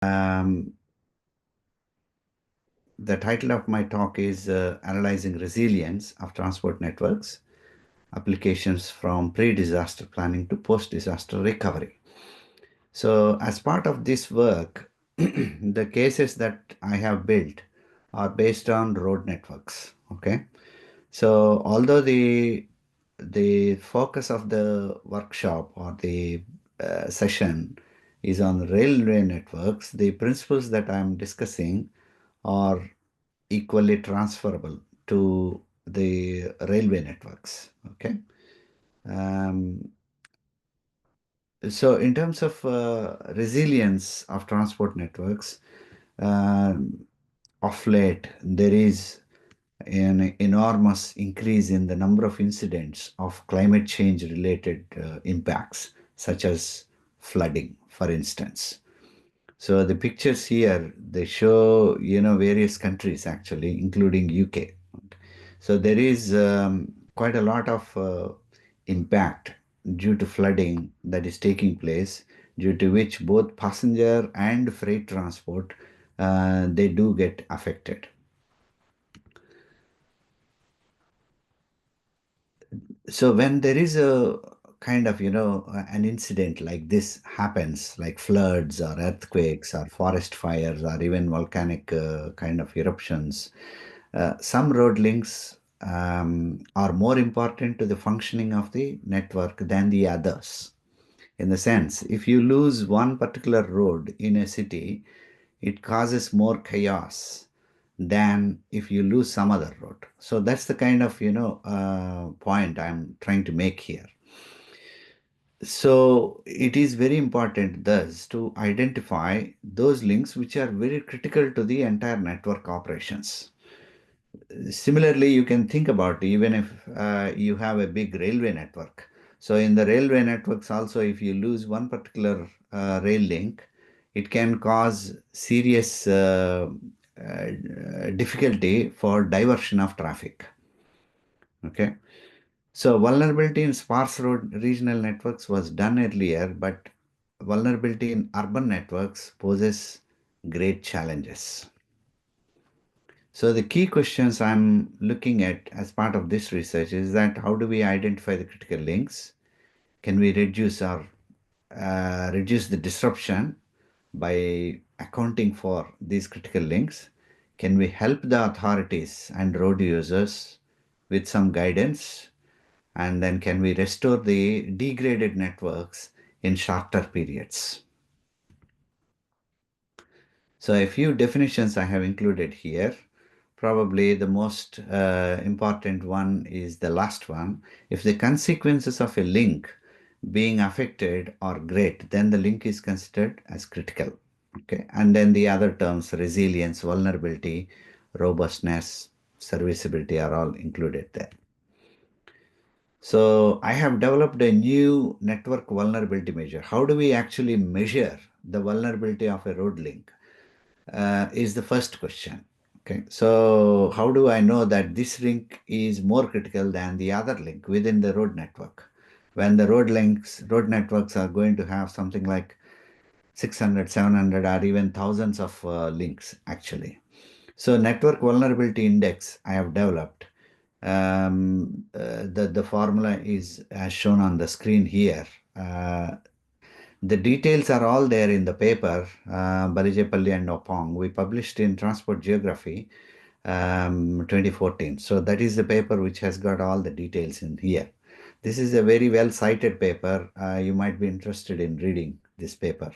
Um, the title of my talk is Analyzing Resilience of Transport Networks, Applications from Pre-Disaster Planning to Post-Disaster Recovery. So, as part of this work, the cases that I have built are based on road networks. Okay. So, although the focus of the workshop or the session is on railway networks, the principles that I'm discussing are equally transferable to the railway networks. Okay. Um, so, in terms of resilience of transport networks, um, of late there is an enormous increase in the number of incidents of climate change related impacts, such as flooding, for instance. So the pictures here, they show, various countries actually, including UK. So there is quite a lot of impact due to flooding that is taking place, due to which both passenger and freight transport, they do get affected. So when there is a kind of, an incident like this happens, like floods or earthquakes or forest fires or even volcanic kind of eruptions, some road links are more important to the functioning of the network than the others. In the sense, if you lose one particular road in a city, it causes more chaos than if you lose some other road. So that's the kind of point I'm trying to make here. So it is very important thus to identify those links which are very critical to the entire network operations. Similarly, you can think about even if you have a big railway network. So in the railway networks also, if you lose one particular rail link, it can cause serious difficulty for diversion of traffic. Okay. So vulnerability in sparse road regional networks was done earlier, but vulnerability in urban networks poses great challenges. So the key questions I'm looking at as part of this research is that how do we identify the critical links? Can we reduce the disruption by accounting for these critical links? Can we help the authorities and road users with some guidance? And then can we restore the degraded networks in shorter periods? So a few definitions I have included here. Probably the most important one is the last one. If the consequences of a link being affected are great, then the link is considered as critical. Okay. And then the other terms, resilience, vulnerability, robustness, serviceability are all included there. So I have developed a new network vulnerability measure. How do we actually measure the vulnerability of a road link? Is the first question. Okay, so how do I know that this link is more critical than the other link within the road network? When the road networks are going to have something like 600, 700, or even thousands of links actually. So network vulnerability index I have developed. The formula is as shown on the screen here. The details are all there in the paper, Balijapalli and Opong. We published in Transport Geography 2014. So that is the paper which has got all the details in here. This is a very well cited paper. You might be interested in reading this paper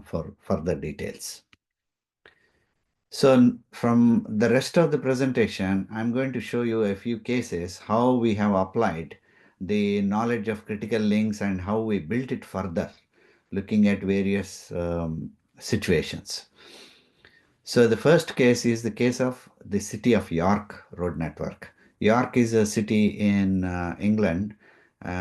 for further details. So from the rest of the presentation, I'm going to show you a few cases how we have applied the knowledge of critical links and how we built it further, looking at various situations. So the first case is the case of the City of York road network. York is a city in England,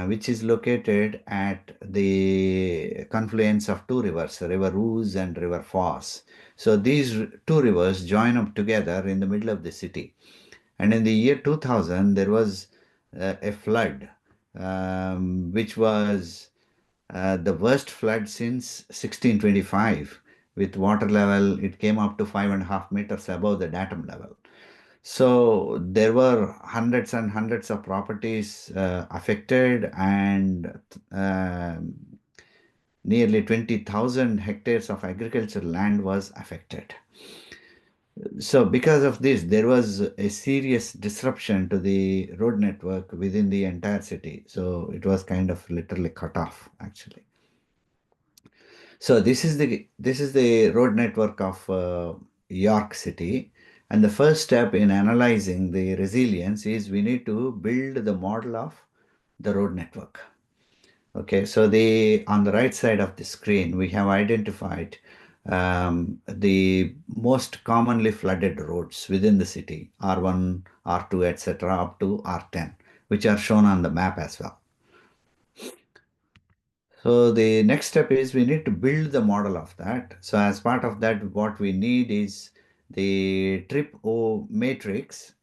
which is located at the confluence of two rivers, River Ouse and River Foss. So these two rivers join up together in the middle of the city. And in the year 2000, there was a flood, which was the worst flood since 1625, with water level, it came up to 5.5 meters above the datum level. So there were hundreds and hundreds of properties affected, and um nearly 20,000 hectares of agricultural land was affected. So because of this, there was a serious disruption to the road network within the entire city. So it was kind of literally cut off, actually. So this is the road network of York City, and the first step in analyzing the resilience is we need to build the model of the road network. Okay, so on the right side of the screen, we have identified the most commonly flooded roads within the city, R1, R2, etc., up to R10, which are shown on the map as well. So the next step is we need to build the model of that. So as part of that, what we need is the trip O matrix,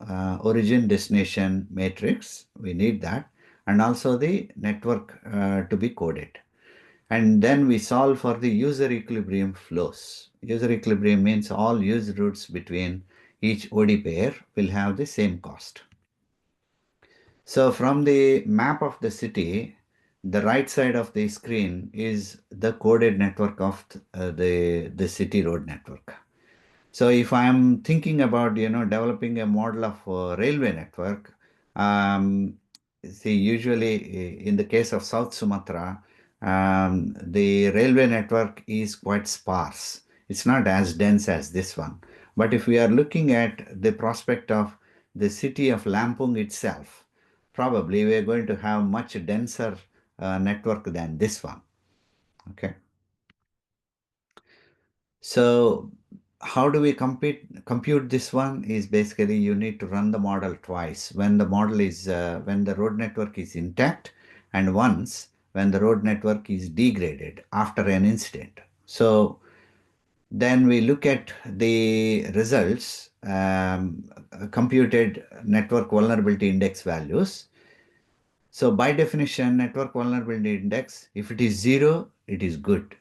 origin destination matrix. We need that, and also the network to be coded. And then we solve for the user equilibrium flows. User equilibrium means all used routes between each OD pair will have the same cost. So from the map of the city, the right side of the screen is the coded network of the city road network. So if I'm thinking about, developing a model of a railway network, um, see, usually in the case of South Sumatra, the railway network is quite sparse. It's not as dense as this one. But if we are looking at the prospect of the city of Lampung itself, probably we are going to have much denser network than this one. Okay. So how do we compute this one is basically you need to run the model twice when when the road network is intact, and once when the road network is degraded after an incident. So then we look at the results, computed network vulnerability index values. So by definition, network vulnerability index, if it is zero, it is good.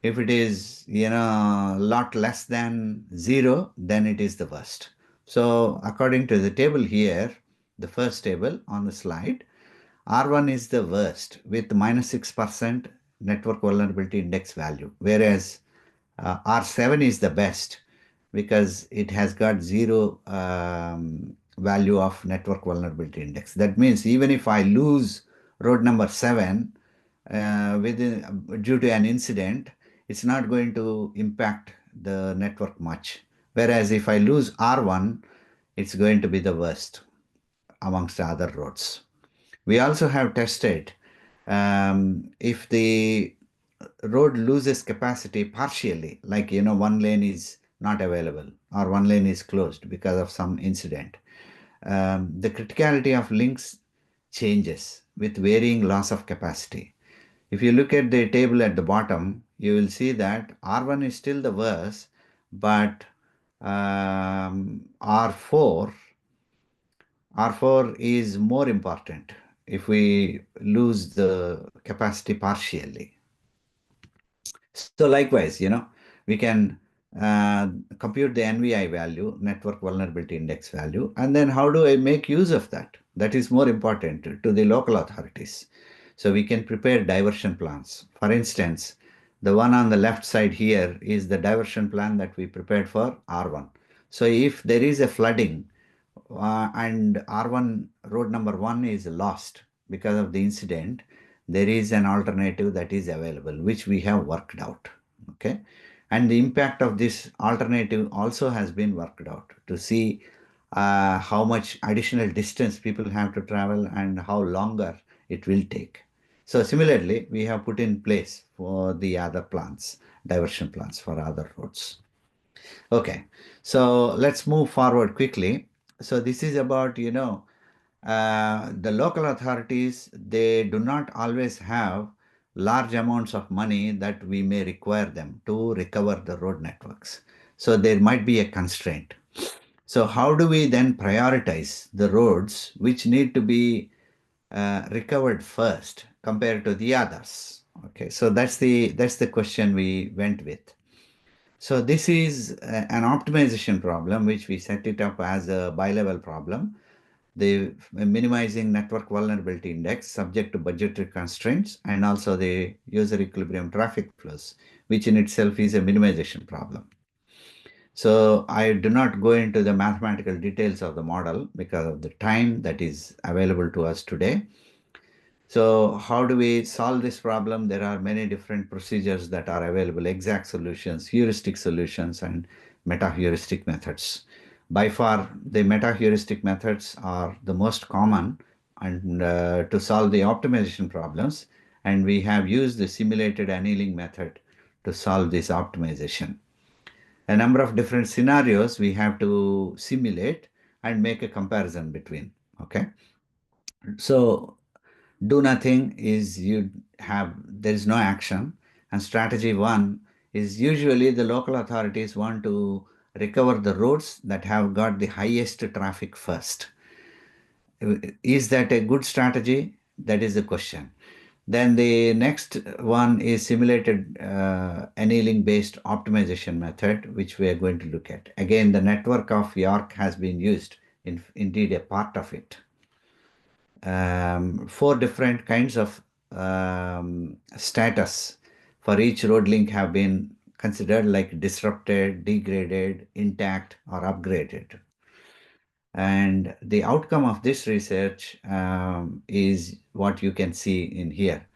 If it is, a lot less than zero, then it is the worst. So according to the table here, the first table on the slide, R1 is the worst with -6% network vulnerability index value, whereas R7 is the best because it has got zero value of network vulnerability index. That means even if I lose road number 7 due to an incident, it's not going to impact the network much. Whereas if I lose R1, it's going to be the worst amongst the other roads. We also have tested if the road loses capacity partially, like, one lane is not available or one lane is closed because of some incident. The criticality of links changes with varying loss of capacity. If you look at the table at the bottom, you will see that R1 is still the worst, but R4 R4 is more important if we lose the capacity partially. So likewise, we can compute the NVI value, network vulnerability index value, and then how do I make use of that? That is more important to the local authorities. So we can prepare diversion plans. For instance, the one on the left side here is the diversion plan that we prepared for R1. So if there is a flooding and R1 road number 1 is lost because of the incident, there is an alternative that is available, which we have worked out. Okay. And the impact of this alternative also has been worked out to see how much additional distance people have to travel and how longer it will take. So similarly, we have put in place for the other plans, diversion plans for other roads. Okay, so let's move forward quickly. So this is about, the local authorities, they do not always have large amounts of money that we may require them to recover the road networks. So there might be a constraint. So how do we then prioritize the roads which need to be recovered first compared to the others? Okay, so that's the question we went with. So this is an optimization problem, which we set it up as a bi-level problem. The minimizing network vulnerability index subject to budgetary constraints and also the user equilibrium traffic flows, which in itself is a minimization problem. So I do not go into the mathematical details of the model because of the time that is available to us today. So how do we solve this problem? There are many different procedures that are available, exact solutions, heuristic solutions, and meta-heuristic methods. By far, the meta-heuristic methods are the most common and to solve the optimization problems. And we have used the simulated annealing method to solve this optimization. A number of different scenarios we have to simulate and make a comparison between. Okay. So do nothing is there is no action. And strategy one is usually the local authorities want to recover the roads that have got the highest traffic first. Is that a good strategy? That is the question. Then the next one is simulated annealing based optimization method, which we are going to look at. Again, the network of York has been used, indeed a part of it. Four different kinds of status for each road link have been considered, like disrupted, degraded, intact, or upgraded. And the outcome of this research is what you can see in here.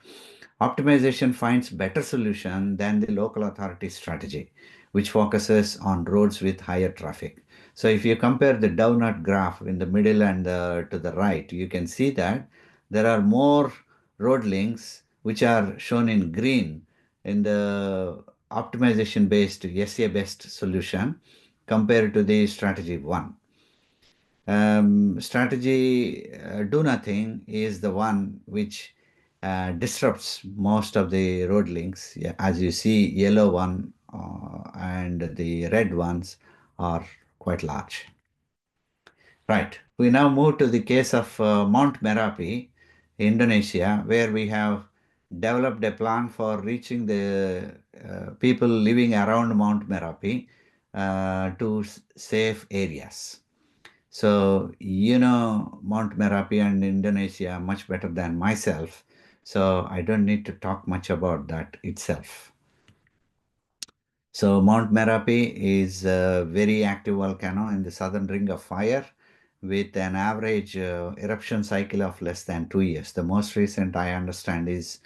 Optimization finds better solution than the local authority strategy, which focuses on roads with higher traffic. So if you compare the donut graph in the middle and to the right, you can see that there are more road links which are shown in green in the optimization based SA based solution compared to the strategy one. Strategy do nothing is the one which disrupts most of the road links. Yeah, as you see, yellow one and the red ones are quite large. Right. We now move to the case of Mount Merapi, Indonesia, where we have developed a plan for reaching the people living around Mount Merapi to safe areas. So, you know Mount Merapi and Indonesia much better than myself. So, I don't need to talk much about that itself. So, Mount Merapi is a very active volcano in the southern ring of fire with an average eruption cycle of less than 2 years. The most recent I understand is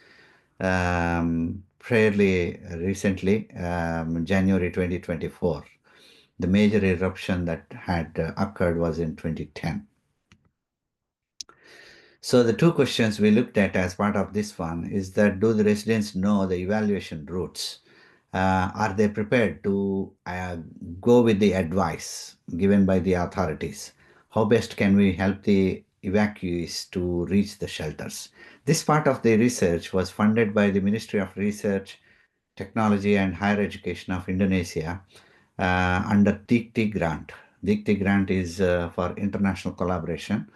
fairly recently, January 2024. The major eruption that had occurred was in 2010. So the two questions we looked at as part of this one is that do the residents know the evaluation routes? Are they prepared to go with the advice given by the authorities? How best can we help the evacuees to reach the shelters? This part of the research was funded by the Ministry of Research, Technology and Higher Education of Indonesia under Dikti grant. Dikti grant is for international collaboration.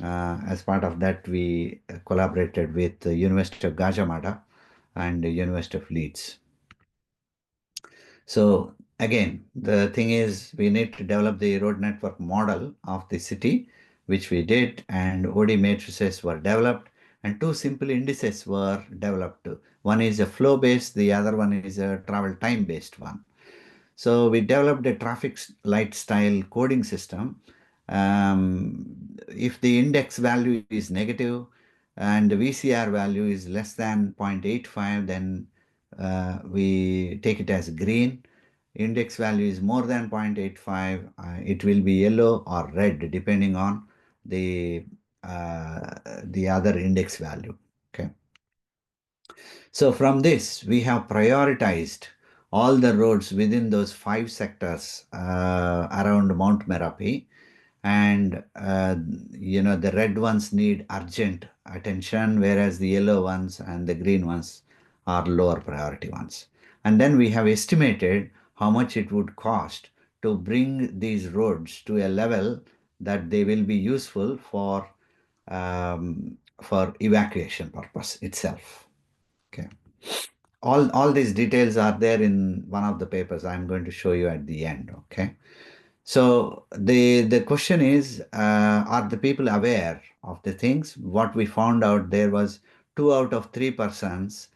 As part of that, we collaborated with the University of Gajah Mada and the University of Leeds. So again, the thing is we need to develop the road network model of the city, which we did, and OD matrices were developed, and two simple indices were developed. One is a flow-based, the other one is a travel time-based one. So we developed a traffic light style coding system. If the index value is negative and the VCR value is less than 0.85, then we take it as green. Index value is more than 0.85, it will be yellow or red depending on the other index value. Okay. So from this, we have prioritized all the roads within those five sectors around Mount Merapi. And, the red ones need urgent attention, whereas the yellow ones and the green ones are lower priority ones. And then we have estimated how much it would cost to bring these roads to a level that they will be useful for evacuation purpose itself. Okay. all these details are there in one of the papers I'm going to show you at the end. Okay. So the question is, are the people aware of the things? What we found out there was 2 out of 3 persons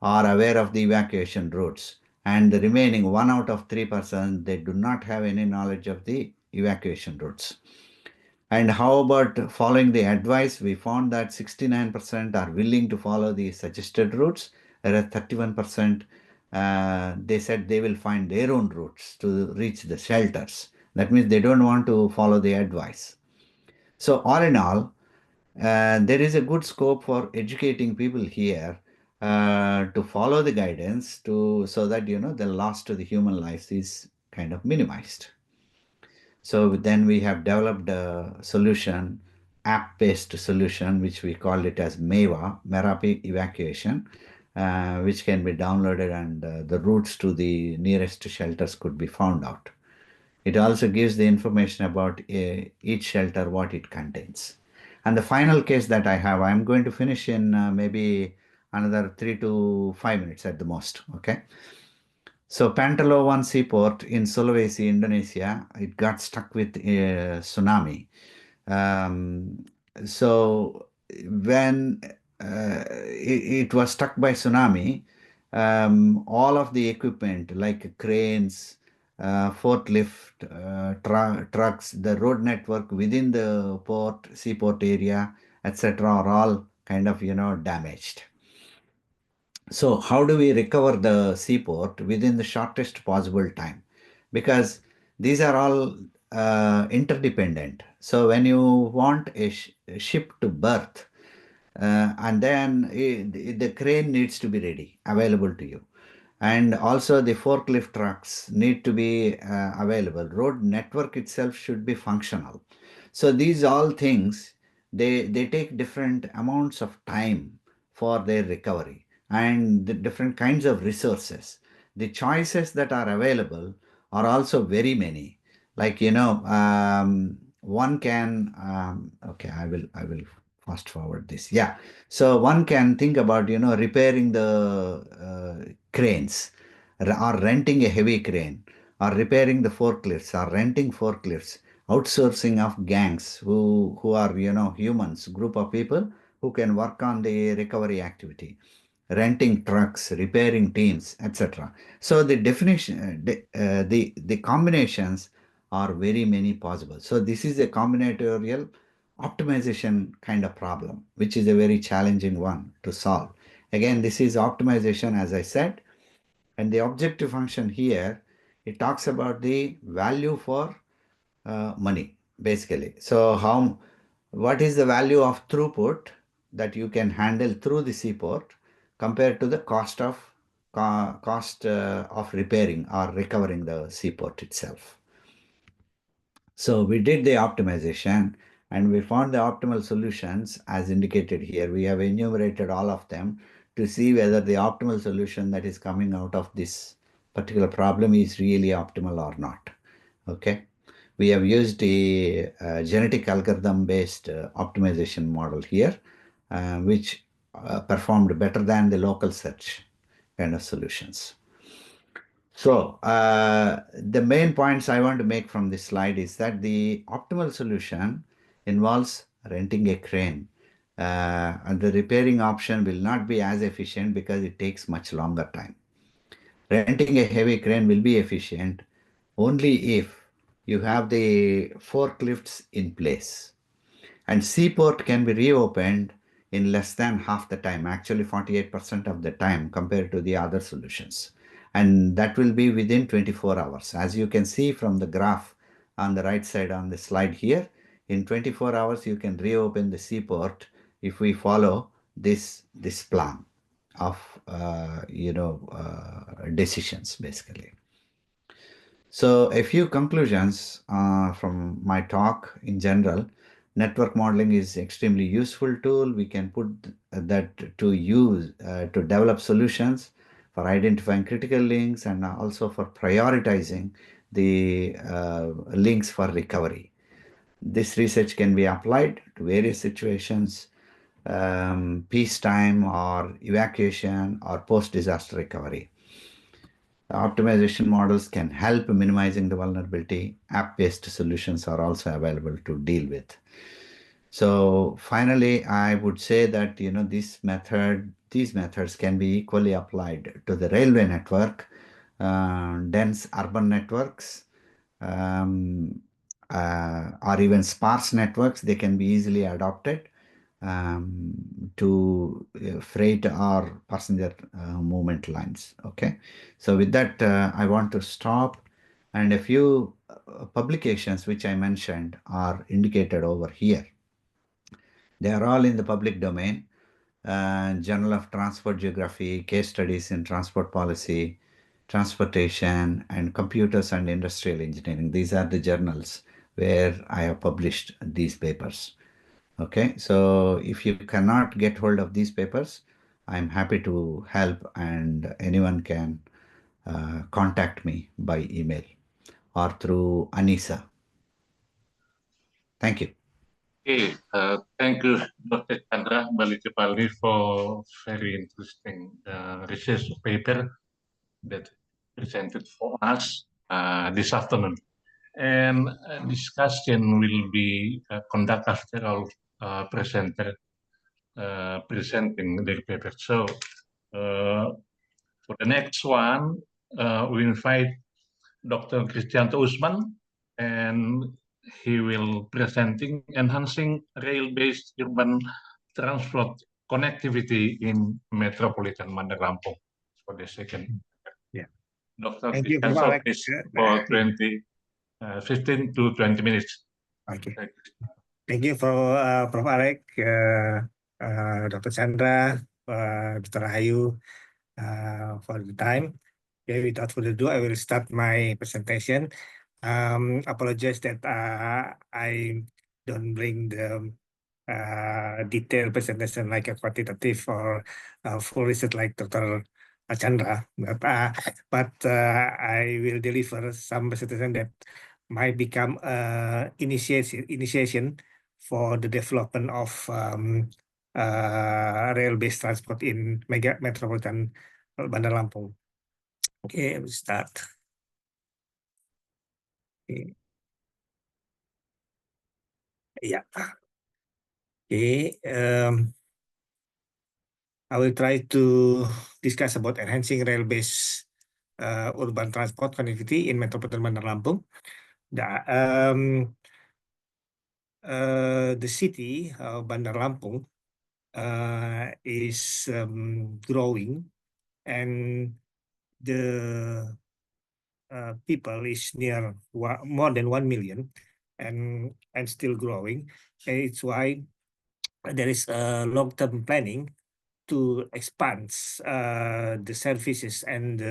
are aware of the evacuation routes, and the remaining 1 out of 3% they do not have any knowledge of the evacuation routes. And how about following the advice? We found that 69% are willing to follow the suggested routes, whereas 31% they said they will find their own routes to reach the shelters. That means they don't want to follow the advice. So, all in all, there is a good scope for educating people here to follow the guidance to so that the loss to the human lives is kind of minimized. So then we have developed a solution, app-based solution, which we called it as MEWA, Merapi Evacuation, which can be downloaded and the routes to the nearest shelters could be found out. It also gives the information about each shelter, what it contains. And the final case that I have, I'm going to finish in maybe another 3 to 5 minutes at the most. Okay. So Pantalowan Seaport in Sulawesi, Indonesia, it got stuck with a tsunami. Um, so when it was struck by tsunami, all of the equipment like cranes, forklift, trucks, the road network within the seaport area, etc., are all kind of damaged. So how do we recover the seaport within the shortest possible time? Because these are all interdependent. So when you want a ship to berth, and then the crane needs to be ready, available to you. And also the forklift trucks need to be available. Road network itself should be functional. So these all things, they take different amounts of time for their recovery and the different kinds of resources. The choices that are available are also very many. Like one can okay, I will fast forward this. Yeah. So one can think about, repairing the cranes or renting a heavy crane or repairing the forklifts or renting forklifts, outsourcing of gangs who are, humans, group of people who can work on the recovery activity, renting trucks, repairing teams, etc. So the definition, the combinations are very many possible. So this is a combinatorial optimization kind of problem, which is a very challenging one to solve. Again, this is optimization, as I said, and the objective function here, it talks about the value for money, basically. So what is the value of throughput that you can handle through the seaport compared to the cost of repairing or recovering the seaport itself? So we did the optimization and we found the optimal solutions as indicated here. We have enumerated all of them to see whether the optimal solution that is coming out of this particular problem is really optimal or not. Okay. We have used a genetic algorithm based optimization model here, which performed better than the local search kind of solutions. So, the main points I want to make from this slide is that the optimal solution involves renting a crane. And the repairing option will not be as efficient because it takes much longer time. Renting a heavy crane will be efficient only if you have the forklifts in place. And seaport can be reopened in less than half the time, actually 48% of the time compared to the other solutions. And that will be within 24 hours. As you can see from the graph on the right side on the slide here, in 24 hours you can reopen the seaport if we follow this plan of decisions basically. So a few conclusions from my talk in general. Network modeling is extremely useful tool. We can put that to use to develop solutions for identifying critical links and also for prioritizing the links for recovery. This research can be applied to various situations peacetime or evacuation or post-disaster recovery. Optimization models can help minimizing the vulnerability. App-based solutions are also available to deal with. So finally, I would say that these methods can be equally applied to the railway network, dense urban networks, um, or even sparse networks. They can be easily adopted to freight or passenger movement lines. Okay, so with that, I want to stop. And a few publications which I mentioned are indicated over here. They are all in the public domain. Journal of Transport Geography, Case Studies in Transport Policy, Transportation, and Computers and Industrial Engineering. These are the journals where I have published these papers. Okay, so if you cannot get hold of these papers, I'm happy to help, and anyone can contact me by email or through Anisa. Thank you. Okay, thank you, Dr. Chandra Balikipali, for very interesting research paper that presented for us this afternoon. And discussion will be conducted after our presenter presenting their paper. So for the next one, we invite Dr. Cristianto Usman, and he will presenting enhancing rail-based urban transport connectivity in metropolitan Bandar Lampung for the second. Yeah. Dr. Thank you, Cristianto, Alex. please, for 15 to 20 minutes. Okay. Thank you for Prof. Alex, Dr. Chandra, Dr. Rahayu, for the time. Okay, without further ado, I will start my presentation. Apologize that I don't bring the detailed presentation like a quantitative or full research like Dr. Chandra, but I will deliver some presentation that might become initiation for the development of rail-based transport in metropolitan Bandar Lampung. Okay, we start. Okay. Yeah. Okay. I will try to discuss about enhancing rail-based urban transport connectivity in metropolitan Bandar Lampung. The city of Bandar Lampung is growing, and the people is near more than 1 million, and still growing. And it's why there is a long-term planning to expand the services and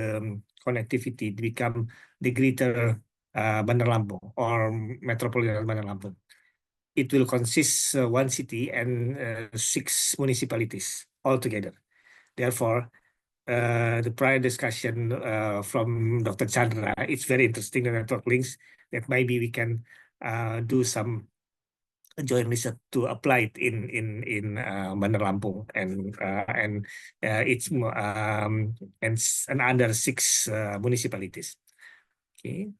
connectivity to become the greater Bandar Lampung or metropolitan Bandar Lampung. It will consist one city and 6 municipalities altogether. Therefore, the prior discussion from Dr. Chandra, it's very interesting, the network links, that maybe we can do some joint research to apply it in Bandar Lampung and it's and other 6 municipalities. Okay.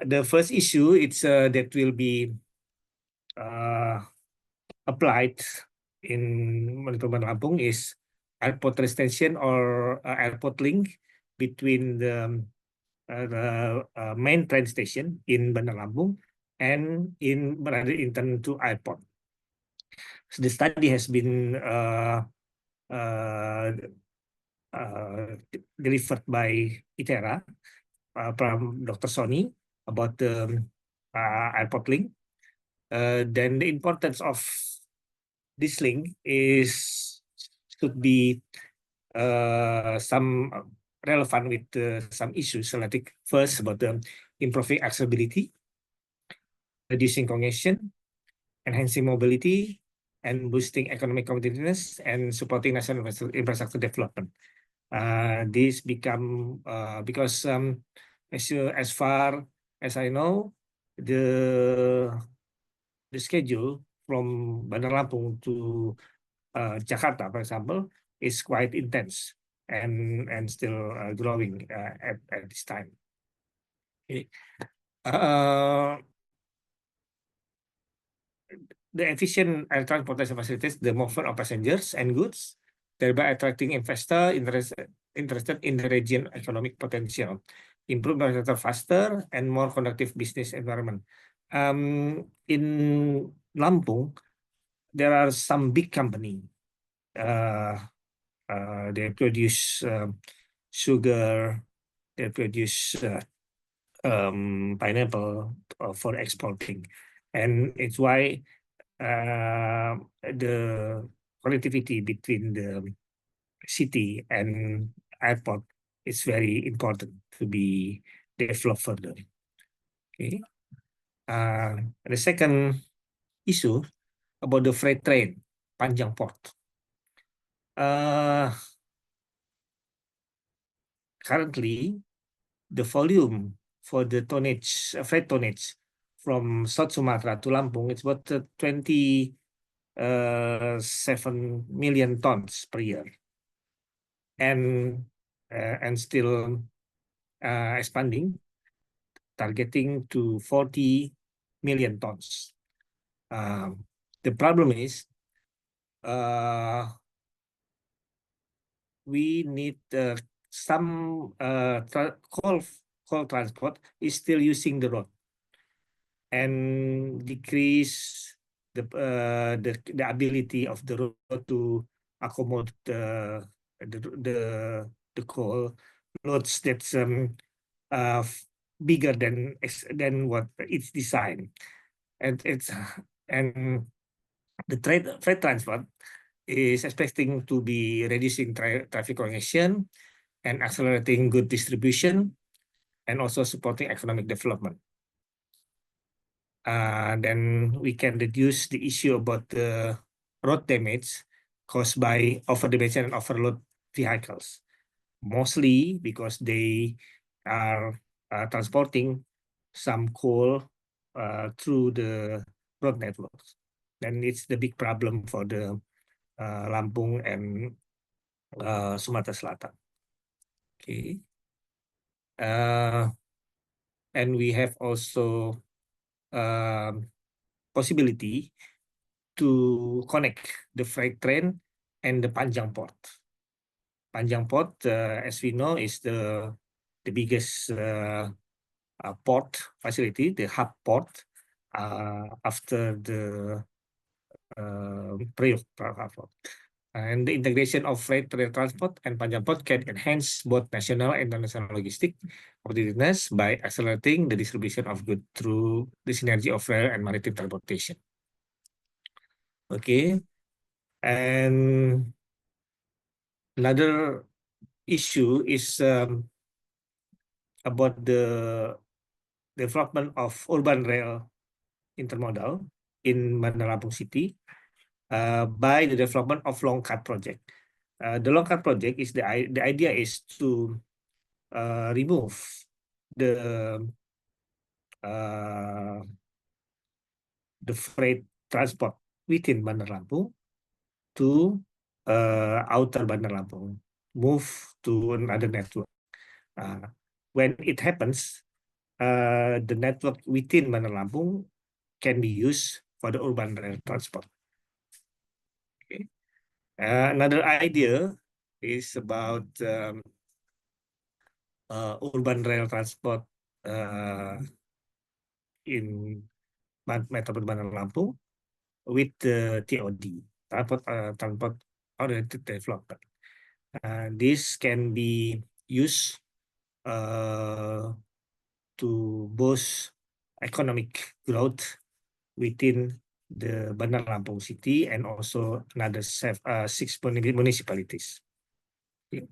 The first issue it's that will be applied in Bandar Lampung is airport extension or airport link between the main train station in Bandar Lampung and in Bandar International Airport. So the study has been delivered by ITERA from Dr. Sony about the airport link. Then the importance of this link should be some relevant with some issues. So like first about the improving accessibility, reducing congestion, enhancing mobility, and boosting economic competitiveness and supporting national infrastructure development. This become because as far as I know, the the schedule from Bandar Lampung to Jakarta, for example, is quite intense and still growing at this time. Okay. The efficient air transportation facilitates the movement of passengers and goods, thereby attracting investors interested in the region economic potential, improve the faster and more conducive business environment. In Lampung, there are some big company. They produce sugar, they produce pineapple for exporting, and it's why the connectivity between the city and airport is very important to be developed further. Okay. The second issue about the freight train, Panjang Port. Currently, the volume for the tonnage, freight tonnage from South Sumatra to Lampung, it's about 27 million tons per year, and still expanding, targeting to 40 million tons. The problem is we need some coal transport is still using the road and decrease the ability of the road to accommodate the coal loads that's bigger than what it's designed, and the freight transport is expecting to be reducing traffic congestion and accelerating good distribution, and also supporting economic development. Then we can reduce the issue about the road damage caused by overdimension and overload vehicles, mostly because they are transporting some coal through the road networks. Then it's the big problem for the Lampung and Sumatera Selatan. Okay. And we have also possibility to connect the freight train and the Panjang Port. Panjang Port, as we know, is the biggest port facility, the hub port, after the Priok port. And the integration of freight rail transport and Panjang Port can enhance both national and international logistic competitiveness by accelerating the distribution of goods through the synergy of rail and maritime transportation. Okay, and another issue is about the development of urban rail intermodal in Bandar Lampung City by the development of long cut project. The long cut project is the idea is to remove the freight transport within Bandar Lampung to outer Bandar Lampung, move to another network. When it happens, the network within Bandar Lampung can be used for the urban rail transport. Okay. Another idea is about urban rail transport in Metropolitan Bandar Lampung with the TOD, transport oriented development. This can be used to boost economic growth within the Bandar Lampung city and also another 6 municipalities. Okay.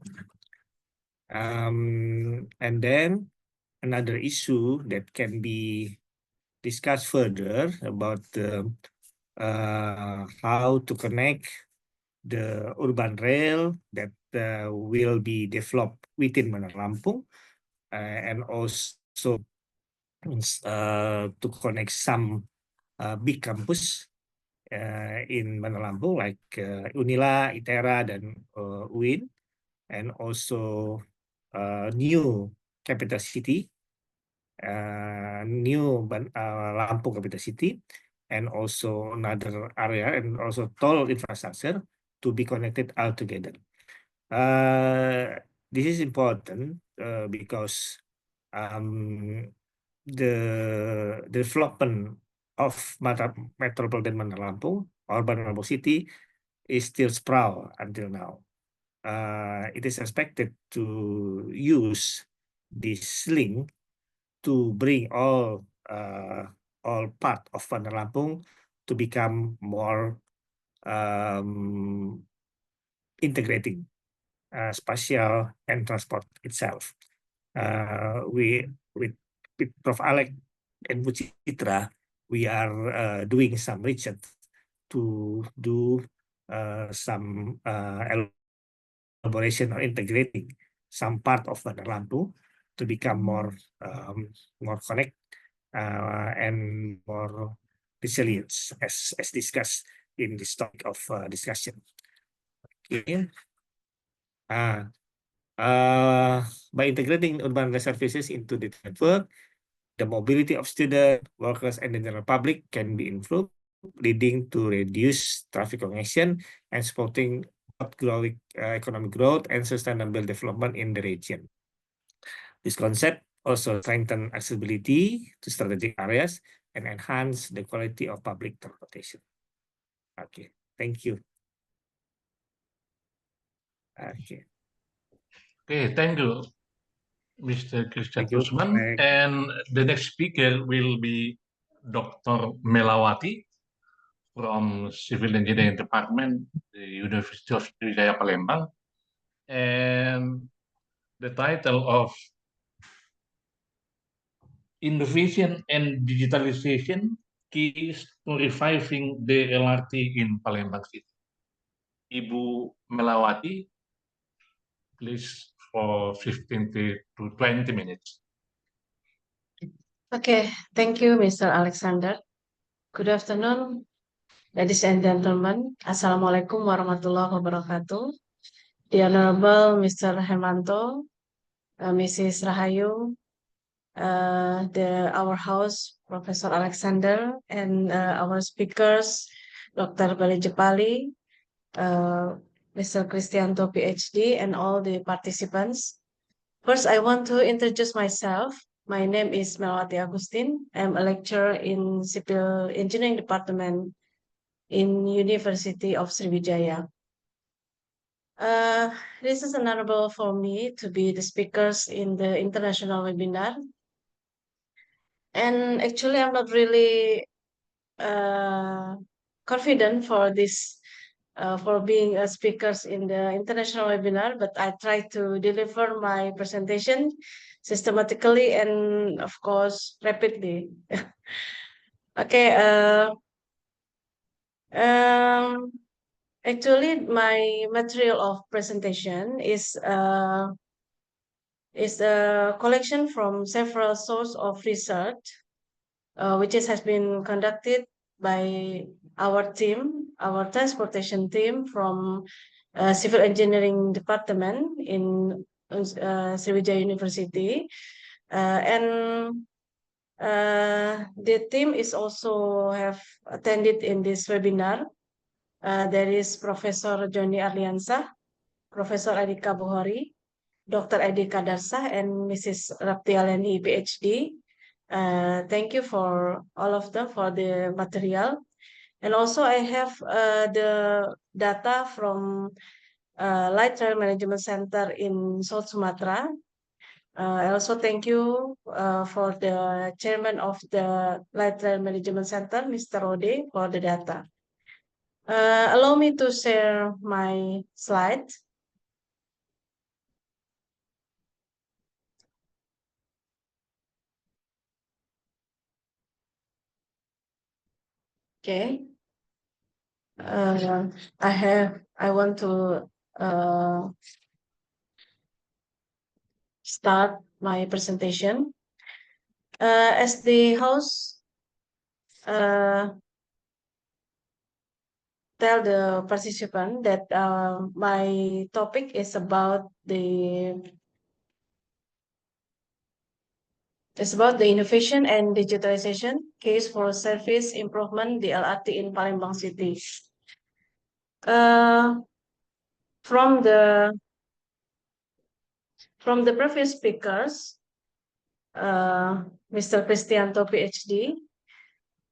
And then another issue that can be discussed further about how to connect the urban rail that will be developed within Bandar Lampung, and also to connect some big campus in Bandar Lampung, like Unila, ITERA, dan UIN, and also new capital city, new Lampung capital city, and also another area, and also toll infrastructure to be connected all together. This is important because the development of Metropolitan Bandar Lampung or Bandar Lampung City is still sprawl until now. It is expected to use this link to bring all part of Bandar Lampung to become more integrating spatial and transport itself. With Prof. Alex and Bu Citra, we are doing some research to do some elaboration or integrating some part of Bandar Lampung to become more connect and more resilient, as discussed in this topic of discussion. Okay. By integrating urban services into the network, the mobility of students, workers, and the general public can be improved, leading to reduced traffic congestion and supporting growing economic growth and sustainable development in the region. This concept also strengthens accessibility to strategic areas and enhance the quality of public transportation. Okay, thank you. Okay. Okay, thank you, Mr. Christian Thank you. Usman. And the next speaker will be Dr. Melawati from Civil Engineering Department, the University of Sriwijaya Palembang. And the title of Innovation and Digitalization Keys to Reviving the LRT in Palembang City. Ibu Melawati, please, for 15 to 20 minutes. Okay, thank you, Mr. Alexander. Good afternoon, ladies and gentlemen. Assalamualaikum warahmatullahi wabarakatuh. The Honorable Mr. Hermanto, Mrs. Rahayu, our host, Professor Alexander, and our speakers, Dr. Bali Jepali, Mr. Christianto, PhD, and all the participants. First, I want to introduce myself. My name is Melawati Agustin. I'm a lecturer in Civil Engineering Department in University of Sriwijaya. This is an honor for me to be the speakers in the international webinar. And actually, I'm not really confident for this, for being a speakers in the international webinar, but I try to deliver my presentation systematically and, of course, rapidly. Okay. Actually, my material of presentation is a collection from several sources of research, which has been conducted by our team, our transportation team from Civil Engineering Department in Sriwijaya University. And the team is also have attended in this webinar. There is Professor Johnny Arliansa, Professor Adhika Bohori, Dr. Adhika Darsah, and Mrs. Raptialeni, PhD. Thank you for all of them for the material. And also I have the data from Light Rail Management Center in South Sumatra. I also thank you for the chairman of the Light Rail Management Center, Mr. Rode, for the data. Allow me to share my slide. Okay. I want to start my presentation. As the host tell the participant that my topic is about the innovation and digitalization case for service improvement, the LRT in Palembang City. From the previous speakers, Mr. Kristianto, PhD,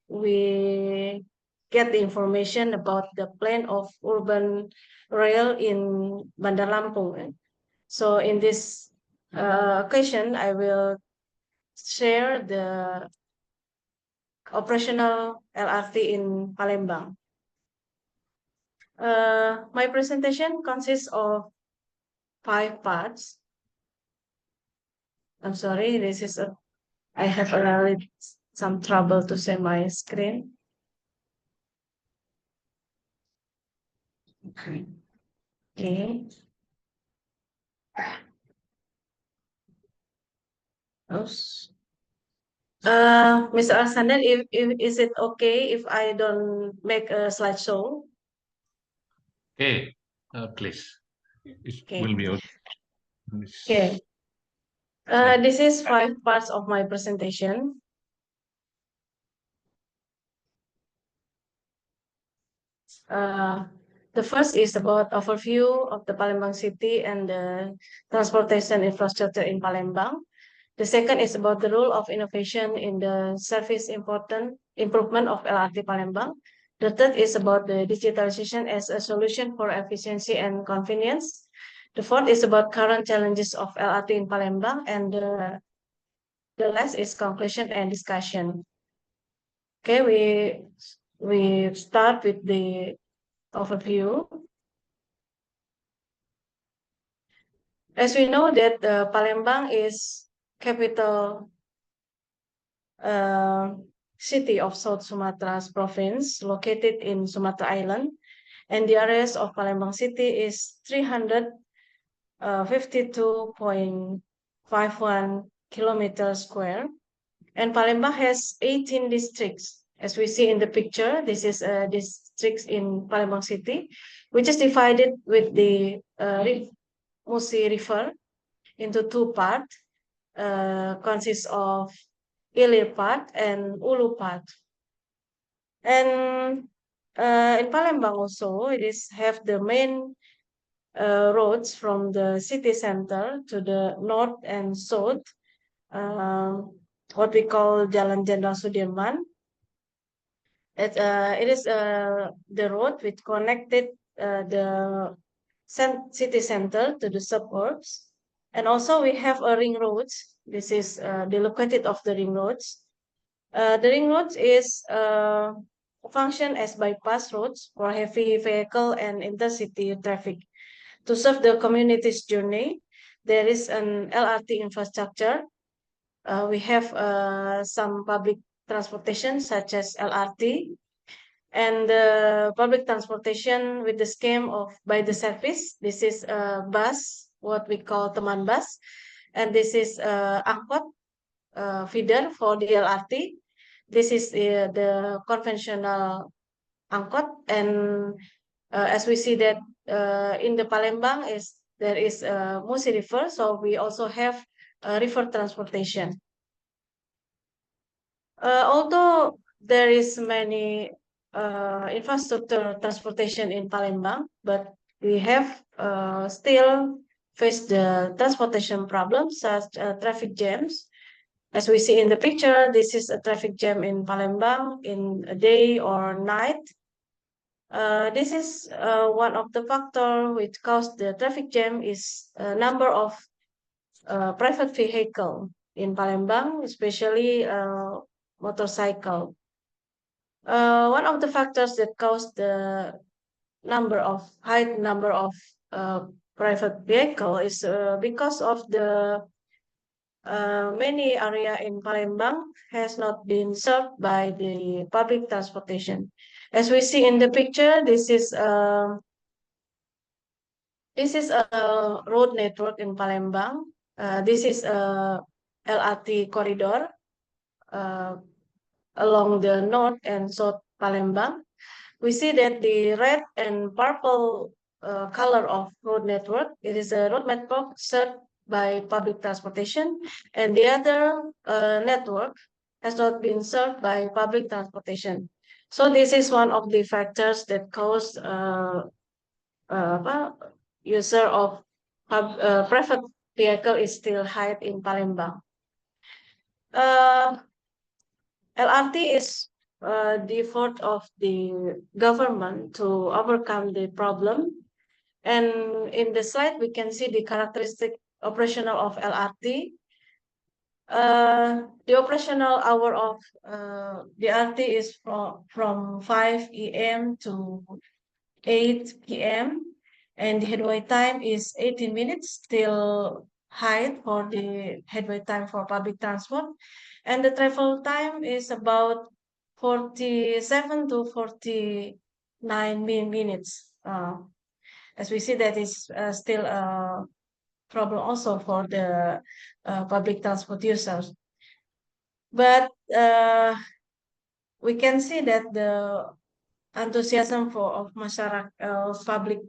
we get the information about the plan of urban rail in Bandar Lampung. So in this occasion, I will share the operational LRT in Palembang. My presentation consists of 5 parts. I'm sorry, I have some trouble to see my screen. Okay. Mr. Alexander, is it okay if I don't make a slideshow? Okay, please. It Okay. will be okay. Okay. This is 5 parts of my presentation. The first is about overview of the Palembang city and the transportation infrastructure in Palembang. The second is about the role of innovation in the service improvement of LRT Palembang. The third is about the digitalization as a solution for efficiency and convenience. The fourth is about current challenges of LRT in Palembang, and the last is conclusion and discussion. Okay, we start with the overview. As we know that Palembang is capital city of South Sumatra's province, located in Sumatra Island, and the areas of Palembang city is 352.51 kilometers square, and Palembang has 18 districts. As we see in the picture, this is districts in Palembang city, which is divided with the Musi River into 2 parts, consists of Ilir part and Ulu part. And in Palembang also, it have the main roads from the city center to the north and south, what we call Jalan Jenderal Sudirman. It is the road which connected the city center to the suburbs. And also we have a ring roads. This is the located of the ring roads. The ring roads is function as bypass roads for heavy vehicle and intercity traffic. To serve the community's journey, there is an LRT infrastructure. We have some public transportation such as LRT, and the public transportation with the scheme of by the service. This is a bus, what we call teman bus, and this is angkot feeder for the LRT. This is the conventional angkot, and as we see that in the Palembang there is Musi River, so we also have river transportation. Although there is many infrastructure transportation in Palembang, but we have still face the transportation problems such traffic jams. As we see in the picture, this is a traffic jam in Palembang in a day or night. This is one of the factors which caused the traffic jam is a number of private vehicle in Palembang, especially motorcycle. One of the factors that caused the high number of private vehicle is because of the many area in Palembang has not been served by the public transportation. As we see in the picture, this is a road network in Palembang. This is a LRT corridor, along the north and south Palembang. We see that the red and purple color of road network, it is a road network served by public transportation, and the other network has not been served by public transportation. So this is one of the factors that cause user of private vehicle is still high in Palembang. LRT is the effort of the government to overcome the problem. And in the slide, we can see the characteristic operational of LRT. The operational hour of the LRT is from 5 a.m. to 8 p.m. and the headway time is 18 minutes, still high for the headway time for public transport. And the travel time is about 47 to 49 minutes. As we see, that is still a problem also for the public transport users. But we can see that the enthusiasm of masyarakat public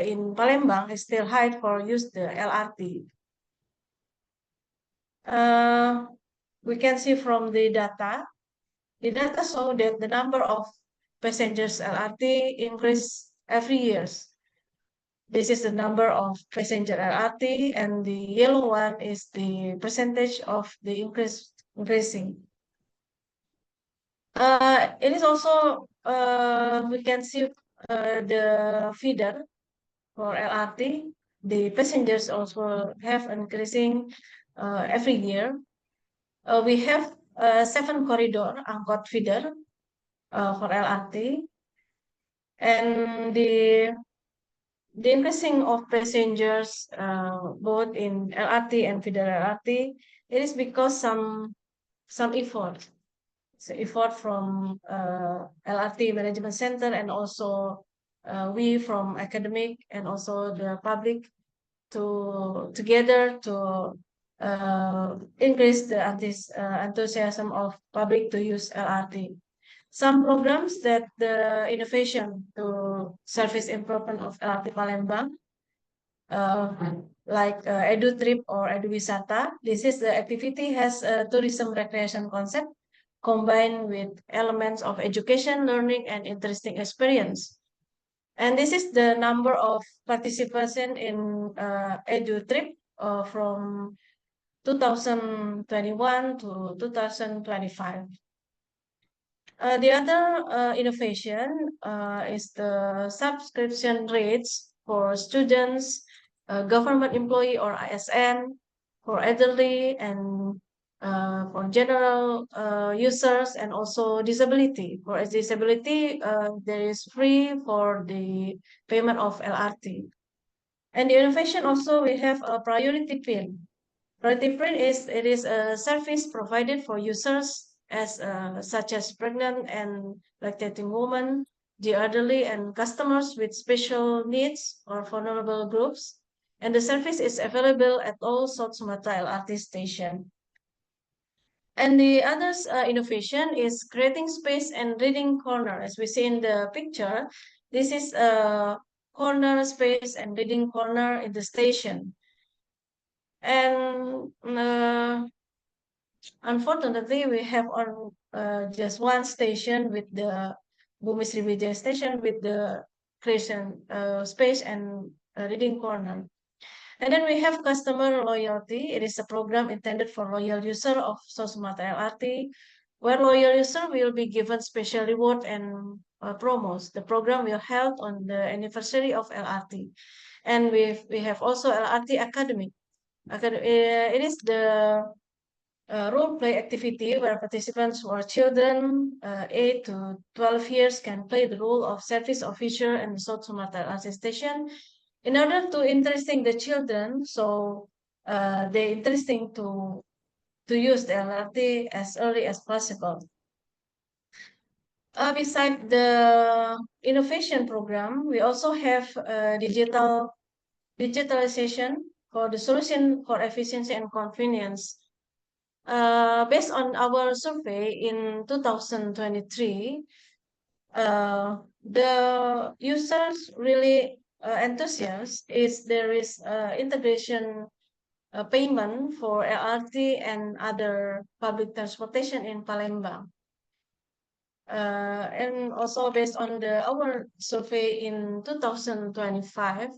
in Palembang is still high for use the LRT. We can see from the data show that the number of passengers LRT increase every year. This is the number of passenger LRT, and the yellow one is the percentage of the increasing. It is also we can see the feeder for LRT. The passengers also have increasing every year. We have 7 corridor angkot feeder for LRT, and the increasing of passengers both in LRT and feeder LRT, it is because some effort. So effort from LRT Management Center and also we from academic and also the public together to increase the enthusiasm of public to use LRT. Some programs that the innovation to service improvement of LRT Palembang, like EduTrip or EduWisata. This is the activity has a tourism recreation concept combined with elements of education, learning, and interesting experience. And this is the number of participation in EduTrip from 2021 to 2025. The other innovation is the subscription rates for students, government employee or ISN, for elderly and for general users, and also disability. For disability, there is free for the payment of LRT. And the innovation also, we have a priority pin. Priority pin is a service provided for users as such as pregnant and lactating women, the elderly, and customers with special needs or vulnerable groups. And the service is available at all South Sumatra LRT station. And the other innovation is creating space and reading corner. As we see in the picture, this is a corner space and reading corner in the station. And unfortunately, we have on just one station with the Bumi Sriwijaya station with the creation space and reading corner. And then we have customer loyalty. It is a program intended for loyal user of South Sumatra LRT, where loyal user will be given special reward and promos. The program will held on the anniversary of LRT. And we have also LRT Academy. It is the role play activity where participants who are children 8 to 12 years can play the role of service officer in the South Sumatra LRT station in order to interesting the children, so they interesting to use the LRT as early as possible. Beside the innovation program, we also have digitalization for the solution for efficiency and convenience. Based on our survey in 2023, the users really enthusiastic is there is integration payment for LRT and other public transportation in Palembang. And also based on our survey in 2025,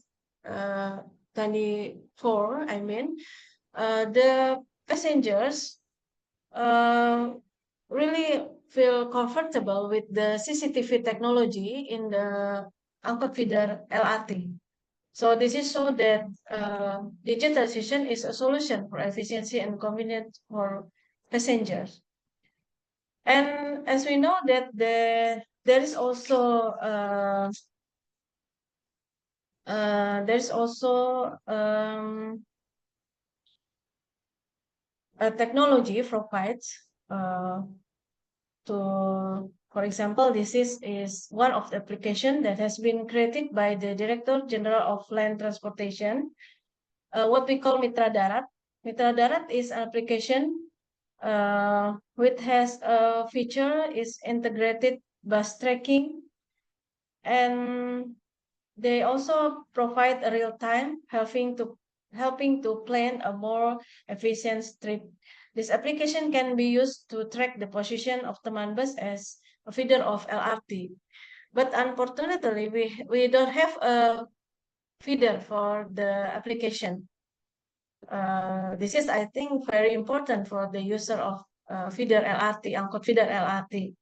24, I mean, the passengers really feel comfortable with the CCTV technology in the Angkot Feeder LRT. So this is so that digitalization is a solution for efficiency and convenience for passengers. And as we know that there is also a technology provides for example, this is one of the application that has been created by the Director General of Land Transportation, what we call Mitra Darat. Mitra Darat is an application which has a feature is integrated bus tracking, and they also provide a real time helping to plan a more efficient trip. This application can be used to track the position of Teman Bus as a feeder of LRT. But unfortunately, we don't have a feeder for the application. This is, I think, very important for the user of feeder LRT, Angkot Feeder LRT.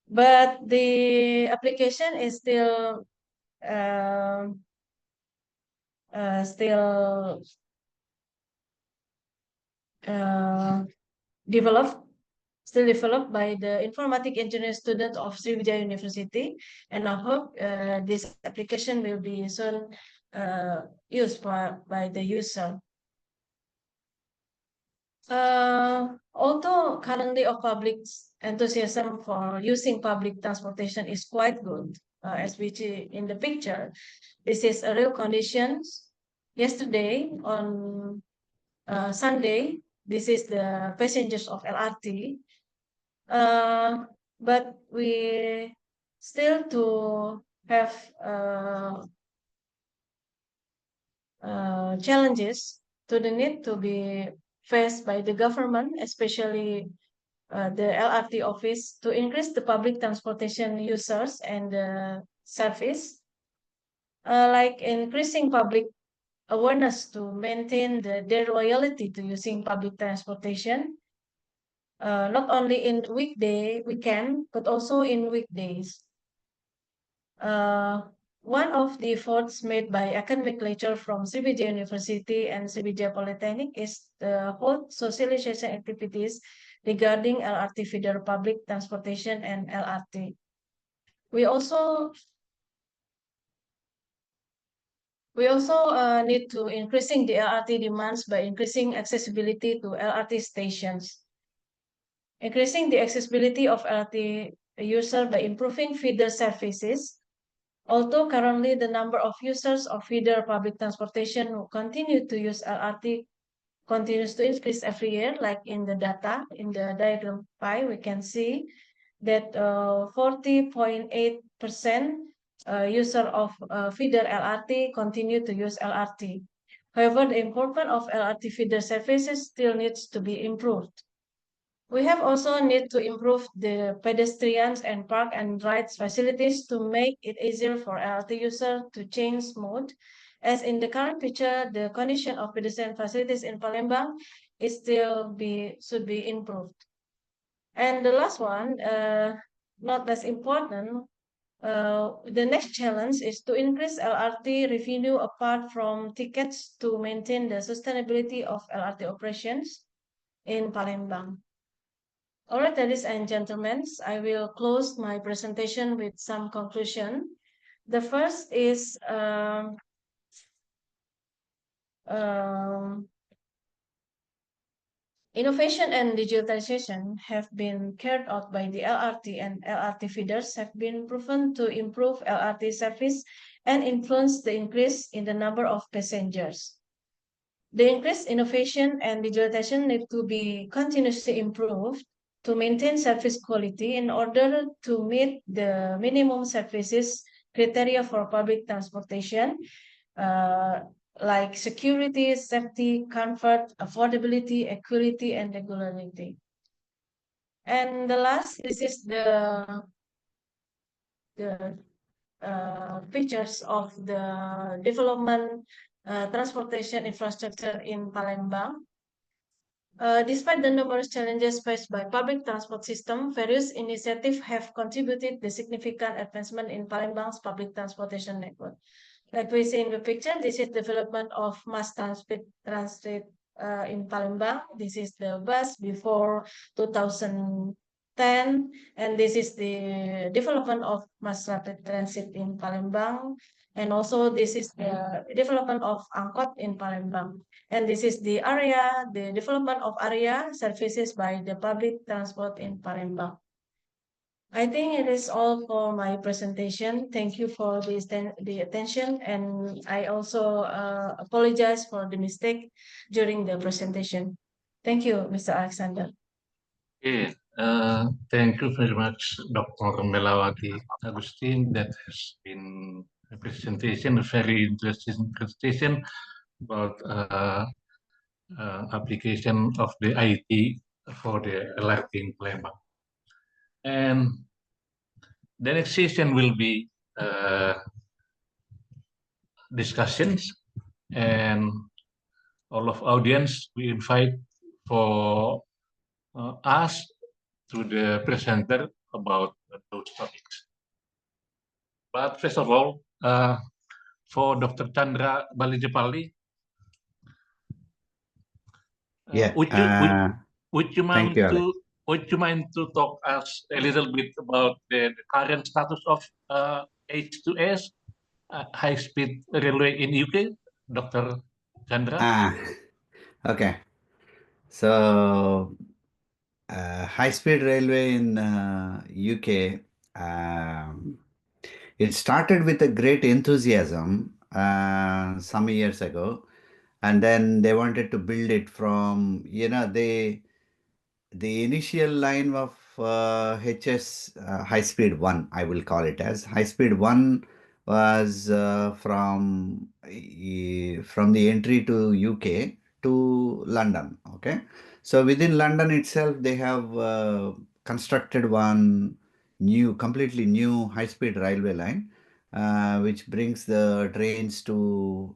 But the application is still developed by the informatic engineering student of Sriwijaya University, and I hope this application will be soon used by the user. Although currently of public enthusiasm for using public transportation is quite good, as we see in the picture, this is a real conditions. Yesterday on Sunday, this is the passengers of LRT, but we still to have challenges to the need to be faced by the government, especially the LRT office, to increase the public transportation users and the service, like increasing public awareness to maintain their loyalty to using public transportation, not only in weekend, but also in weekdays. One of the efforts made by academic lecturers from Sriwijaya University and Sriwijaya Polytechnic is the whole socialization activities regarding LRT feeder public transportation and LRT. We also need to increasing the LRT demands by increasing accessibility to LRT stations. Increasing the accessibility of LRT user by improving feeder services. Although currently the number of users of feeder public transportation who continue to use LRT continues to increase every year, like in the data, in the diagram 5, we can see that 40.8% user of feeder LRT continue to use LRT. However, the importance of LRT feeder services still needs to be improved. We have also need to improve the pedestrians and park and rides facilities to make it easier for LRT user to change mode. As in the current picture, the condition of pedestrian facilities in Palembang is should be improved. And the last one, not less important, the next challenge is to increase LRT revenue apart from tickets to maintain the sustainability of LRT operations in Palembang. All right, ladies and gentlemen, I will close my presentation with some conclusion. The first is innovation and digitalization have been carried out by the LRT, and LRT feeders have been proven to improve LRT service and influence the increase in the number of passengers. The increased innovation and digitalization need to be continuously improved to maintain service quality in order to meet the minimum services criteria for public transportation, uh, like security, safety, comfort, affordability, equality, and regularity. And the last, this is the features of the development transportation infrastructure in Palembang. Despite the numerous challenges faced by public transport system, various initiatives have contributed the significant advancement in Palembang's public transportation network. Like we see in the picture, this is development of mass transit in Palembang. This is the bus before 2010, and this is the development of mass rapid transit in Palembang. And also this is the development of angkot in Palembang. And this is the development of area services by the public transport in Palembang. I think it is all for my presentation. Thank you for the attention, and I also apologize for the mistake during the presentation. Thank you, Mr. Alexander. Okay, thank you very much, Dr. Melawati Agustin. That has been a presentation, a very interesting presentation about application of the IT for the LRT in Palembang. And the next session will be discussions, and all of audience we invite for us to the presenter about those topics. But first of all, for Dr. Chandra Balijapalli, Yeah. would you mind thank you, Alex. would you mind to talk us a little bit about the current status of H2S, high-speed railway in UK, Dr. Chandra? Okay. So, high-speed railway in UK, it started with a great enthusiasm some years ago, and then they wanted to build it from, the initial line of HS High Speed 1, I will call it as. High Speed 1 was from the entry to UK to London. Okay. So within London itself, they have constructed one completely new high-speed railway line, which brings the trains to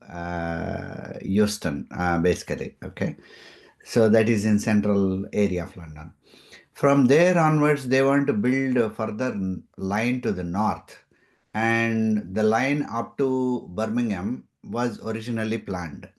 Euston, basically. Okay. So that is in central area of London. From there onwards, they want to build a further line to the north, and the line up to Birmingham was originally planned,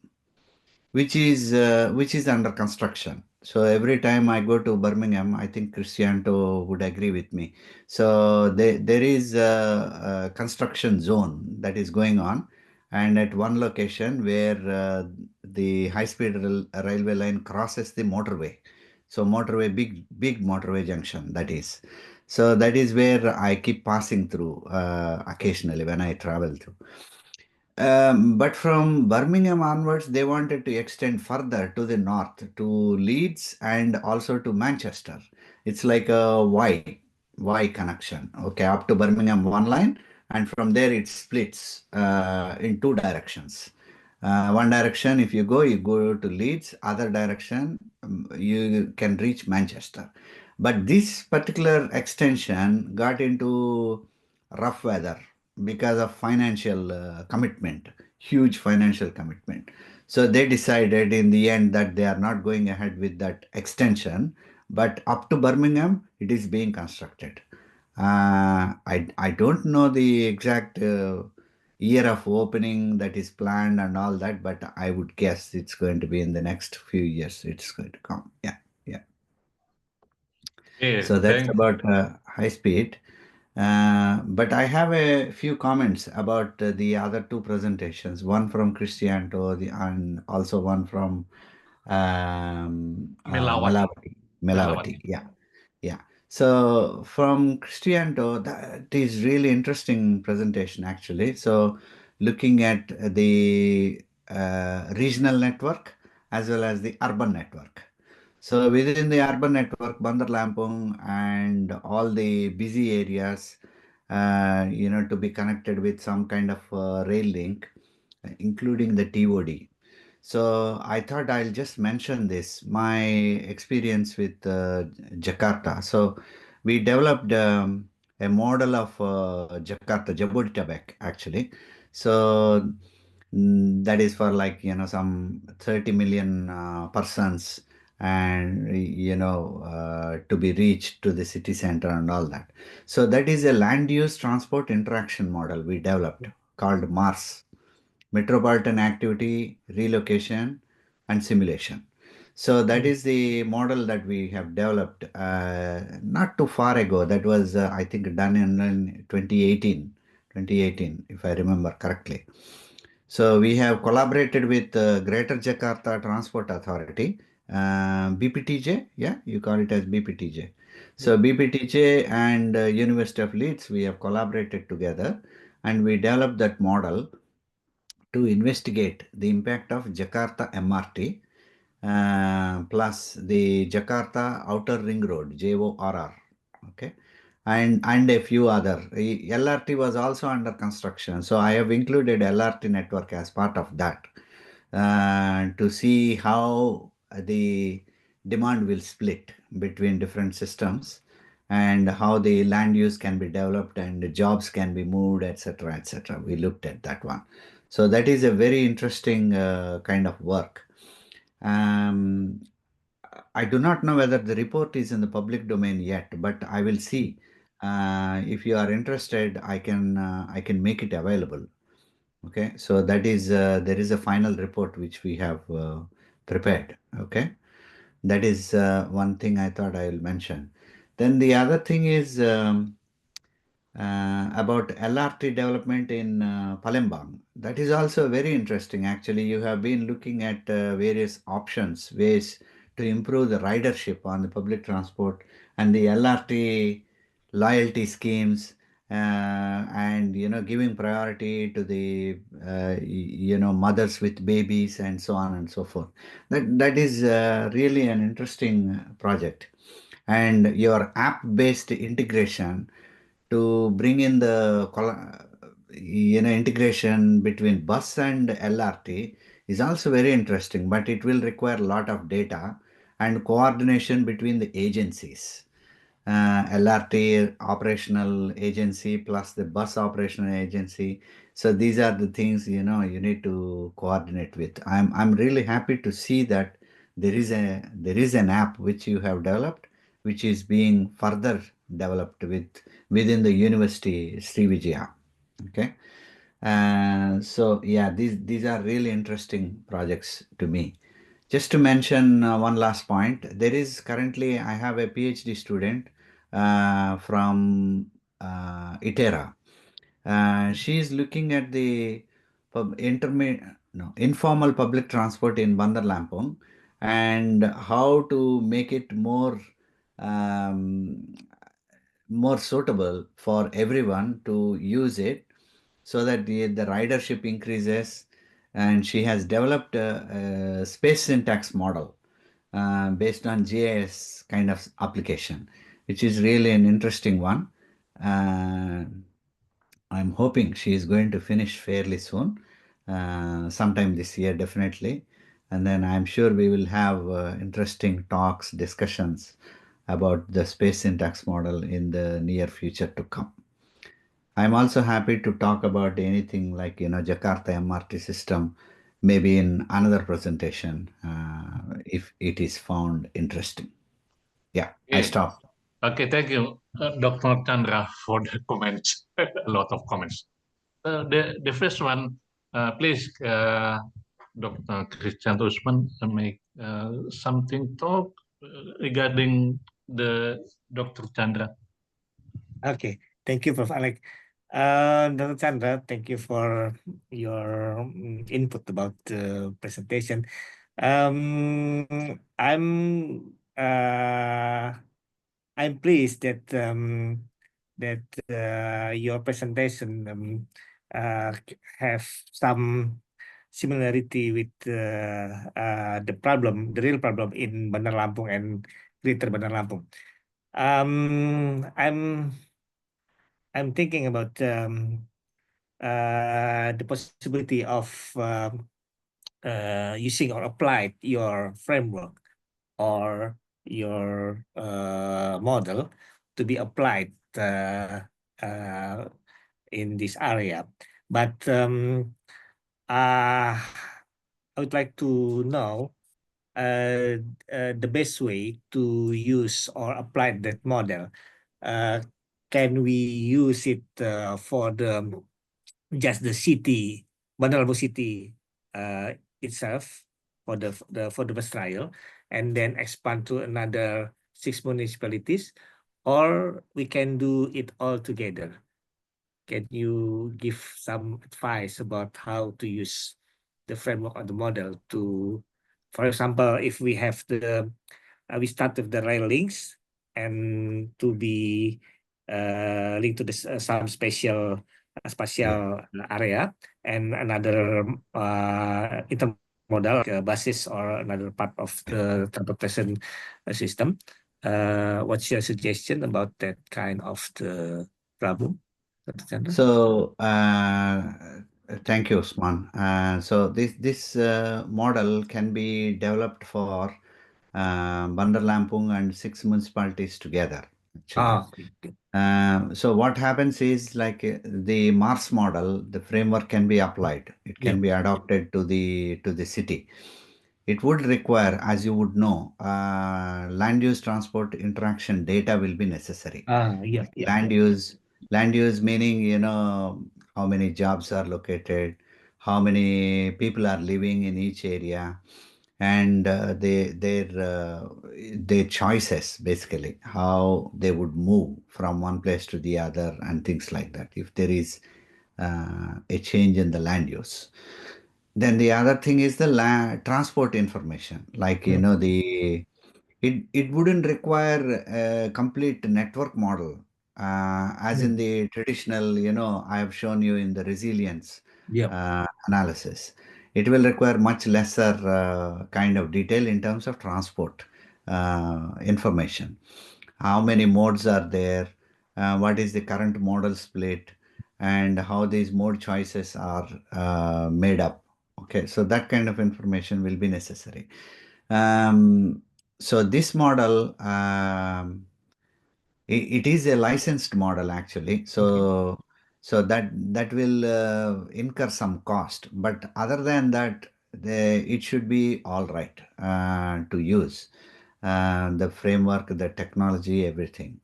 which is under construction. So every time I go to Birmingham, I think Cristiano would agree with me. So there is a construction zone that is going on, and at one location where the high-speed railway line crosses the motorway. So motorway, big motorway junction, that is. So that is where I keep passing through occasionally when I travel through. But from Birmingham onwards, they wanted to extend further to the north, to Leeds and also to Manchester. It's like a Y connection. Okay, up to Birmingham one line, and from there it splits in two directions. One direction, if you go to Leeds. Other direction, you can reach Manchester. But this particular extension got into rough weather because of financial commitment, huge financial commitment. So they decided in the end that they are not going ahead with that extension, but up to Birmingham, it is being constructed. I don't know the exact year of opening that is planned and all that, but I would guess it's going to be in the next few years. It's going to come. Yeah. Yes, So that's about high speed. But I have a few comments about the other two presentations, one from Cristiano and also one from Melawati. Yeah. So from Cristiano, that is really interesting presentation actually. So looking at the regional network as well as the urban network. So within the urban network, Bandar Lampung and all the busy areas, to be connected with some kind of rail link, including the TOD. So I thought I'll just mention this, my experience with Jakarta. So we developed a model of Jakarta, Jabodetabek, actually. So that is for like, some 30 million persons and, to be reached to the city center and all that. So that is a land use transport interaction model we developed called MARS. Metropolitan Activity, Relocation, and Simulation. So that is the model that we have developed not too far ago. That was, I think, done in 2018, if I remember correctly. So we have collaborated with Greater Jakarta Transport Authority, BPTJ, yeah, you call it as BPTJ. So BPTJ and University of Leeds, we have collaborated together and we developed that model to investigate the impact of Jakarta MRT plus the Jakarta Outer Ring Road, JORR. Okay. And a few other. LRT was also under construction. So I have included LRT network as part of that to see how the demand will split between different systems and how the land use can be developed and the jobs can be moved, etc., etc. We looked at that one. So that is a very interesting kind of work. I do not know whether the report is in the public domain yet, but I will see. If you are interested, I can make it available. Okay, so that is there is a final report which we have prepared. Okay, that is one thing I thought I will mention. Then the other thing is about LRT development in Palembang. That is also very interesting. Actually, you have been looking at various options, ways to improve the ridership on the public transport and the LRT loyalty schemes, and giving priority to the mothers with babies and so on and so forth. That is really an interesting project, and your app-based integration to bring in the integration between bus and LRT is also very interesting, but it will require a lot of data and coordination between the agencies. LRT operational agency plus the bus operational agency. So these are the things you need to coordinate with. I'm really happy to see that there is an app which you have developed, which is being further developed within the university Srivijaya. Okay. So yeah, these are really interesting projects to me. Just to mention one last point, there is currently I have a PhD student from ITERA. She is looking at the informal public transport in Bandar Lampung and how to make it um, more suitable for everyone to use it so that the ridership increases. And she has developed a space syntax model based on GIS kind of application, which is really an interesting one. I'm hoping she is going to finish fairly soon, sometime this year, definitely. And then I'm sure we will have interesting talks, discussions about the space syntax model in the near future to come. I'm also happy to talk about anything like, Jakarta MRT system, maybe in another presentation, if it is found interesting. Yeah, I stop. Okay, thank you, Dr. Chandra, for the comments. A lot of comments. The first one, please, Dr. Christian Usman, make something talk regarding the Dr. Chandra. Okay, thank you, Prof. Alex. Dr. Chandra, thank you for your input about the presentation. I'm pleased that your presentation have similarity with the real problem in Bandar Lampung and Greater Bandar Lampung. I'm thinking about the possibility of using or applied your framework or your model to be applied in this area. But I would like to know the best way to use or apply that model. Can we use it for just the city, Bandar Lampung city itself for the first trial, and then expand to another 6 municipalities, or we can do it all together? Can you give some advice about how to use the framework or the model to, for example, if we have we start with the rail links and to be linked to some spatial area and another intermodal basis or another part of the transportation system. What's your suggestion about that kind of the problem, Dr. Chandra? So, thank you, Usman. So this model can be developed for Bandar Lampung and 6 municipalities together, actually. Okay. So what happens is like the Mars model, the framework can be applied. It can be adopted to the city. It would require, as you would know, land use transport interaction data will be necessary. Land use meaning, you know, how many jobs are located, how many people are living in each area, and their choices, basically how they would move from one place to the other and things like that if there is a change in the land use. Then the other thing is the transport information, like you know, it wouldn't require a complete network model as in the traditional, you know, I have shown you in the resilience analysis. It will require much lesser kind of detail in terms of transport information. How many modes are there? What is the current model split? And how these mode choices are made up. Okay, so that kind of information will be necessary. So this model, it is a licensed model actually. So that will incur some cost, but other than that, it should be all right to use the framework, the technology, everything.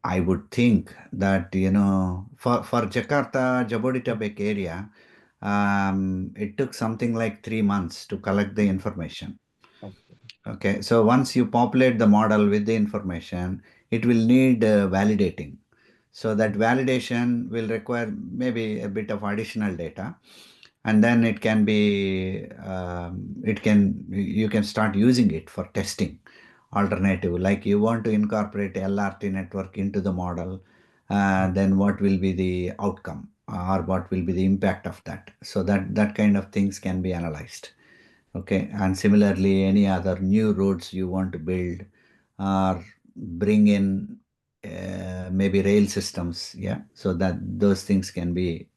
I would think that, you know, for Jakarta, Jabodetabek area, it took something like 3 months to collect the information. Okay, so once you populate the model with the information, it will need validating. So that validation will require maybe a bit of additional data, and then it can be, you can start using it for testing alternative. Like you want to incorporate LRT network into the model, then what will be the outcome or what will be the impact of that? So that kind of things can be analyzed. Okay, and similarly, any other new roads you want to build or bring in maybe rail systems, yeah, so that those things can be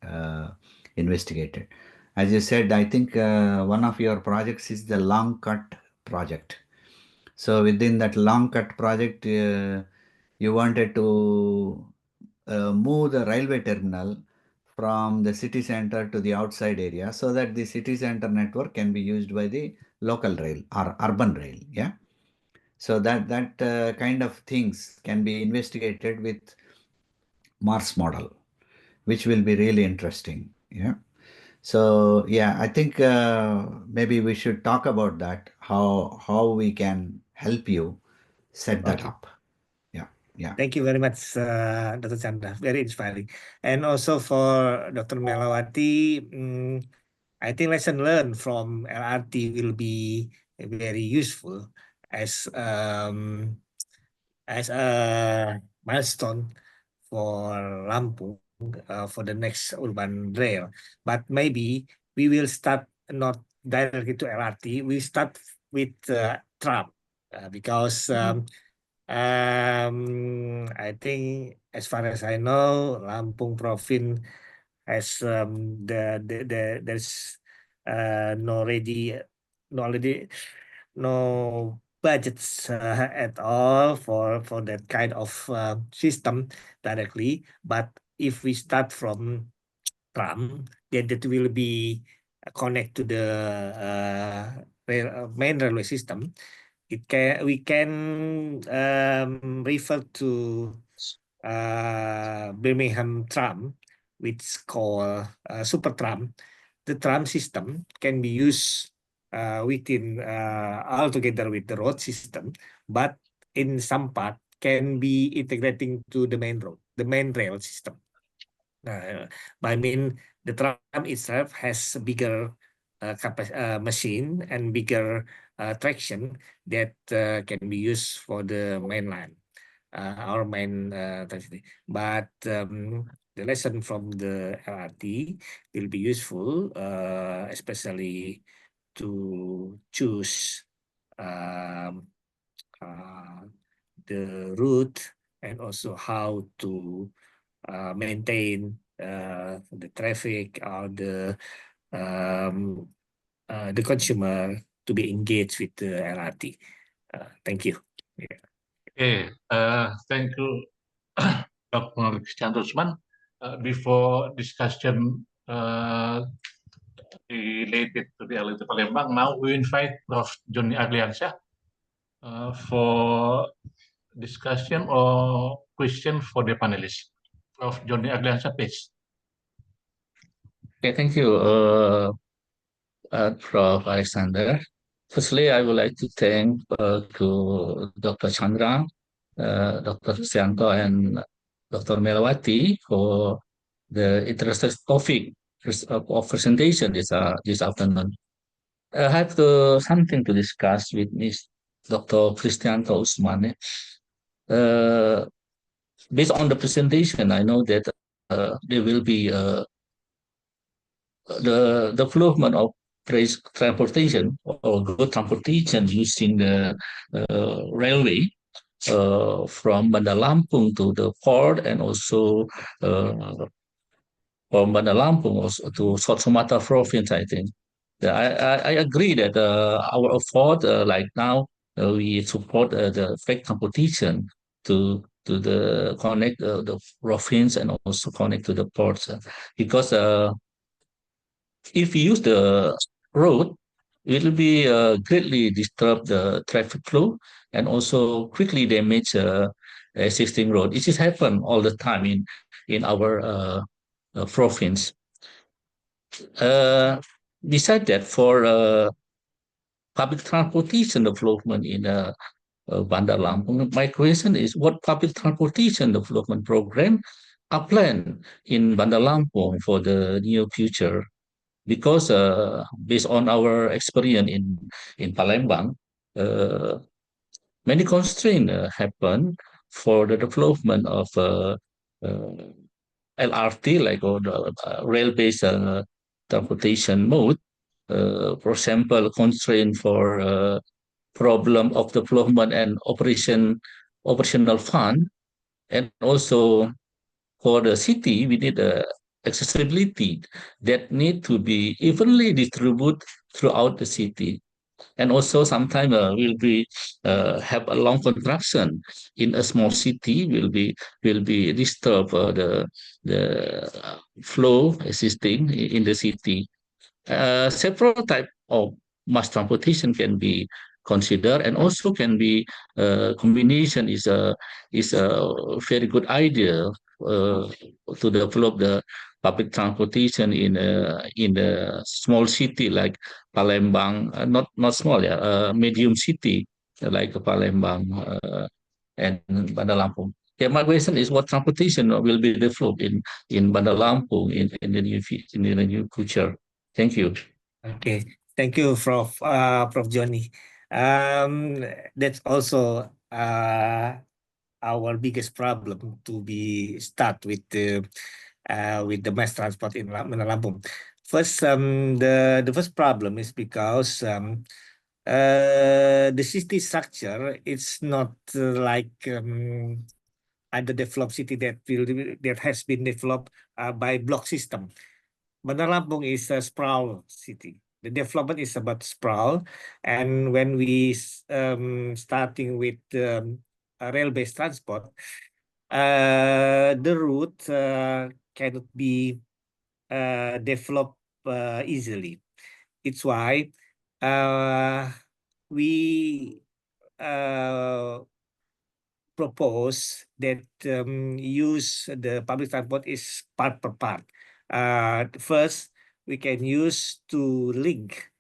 investigated. As you said, I think one of your projects is the long cut project. So within that long cut project, you wanted to move the railway terminal from the city center to the outside area so that the city center network can be used by the local rail or urban rail. Yeah. So that kind of things can be investigated with Mars model, which will be really interesting. Yeah. So yeah, I think maybe we should talk about that, how we can help you set that up. Yeah. Thank you very much, Dr. Chandra. Very inspiring. And also for Dr. Melawati, I think lesson learned from LRT will be very useful as a milestone for Lampung for the next urban rail. But maybe we will start not directly to LRT. We start with tram because I think as far as I know, Lampung Province has there's no budgets at all for that kind of system directly. But if we start from tram, then that will be connect to the main railway system. We can refer to Birmingham tram, which is called super tram. The tram system can be used within all together with the road system, but in some part can be integrating to the main road, the main rail system. I mean, the tram itself has a bigger machine and bigger traction that can be used for the main line, our main traction. But the lesson from the LRT will be useful, especially to choose the route and also how to maintain the traffic or the consumer to be engaged with the LRT. Thank you. Yeah. Okay, thank you, Dr. Kristianto Usman. Before discussion related to the LRT Palembang, now we invite Prof. Joni Arliansyah for discussion or question for the panelists. Prof. Joni Arliansyah, please. Okay, thank you, Prof. Alexander. Firstly, I would like to thank to Dr. Chandra, Dr. Kristianto, and Dr. Melawati for the interesting topic of presentation this afternoon. I have something to discuss with Ms. Dr. Kristianto Usman. Based on the presentation, I know that there will be the development of transportation or good transportation using the railway from Bandar Lampung to the port, and also from Bandar Lampung also to South Sumatra province, I think. I agree that our effort like now we support the freight competition to the connect the province and also connect to the ports because if we use the road, it will be greatly disturb the traffic flow and also quickly damage existing road. It just happen all the time in our province. Besides that, for public transportation development in Bandar Lampung, my question is, what public transportation development program are planned in Bandar Lampung for the near future? Because based on our experience in Palembang, many constraints happen for the development of LRT, like or the rail-based transportation mode. For example, constraint for problem of development and operational fund, and also for the city, we need accessibility that need to be evenly distributed throughout the city. And also sometimes will be have a long construction in a small city will be disturb the flow existing in the city. Several type of mass transportation can be considered, and also can be combination is a very good idea to develop the public transportation in a small city like Palembang, not small, medium city like Palembang and Bandar Lampung. Yeah, my question is, what transportation will be developed in Bandar Lampung in the near future? Thank you. Okay, thank you, Prof. Joni. That's also our biggest problem to be start with the mass transport in Bandar Lampung. First, the first problem is because the city structure it's not like other developed city that has been developed by block system. Bandar Lampung is a sprawl city. The development is about sprawl, and when we starting with rail-based transport, the route cannot be developed easily. It's why we propose that use the public transport is part per part. First, we can use to link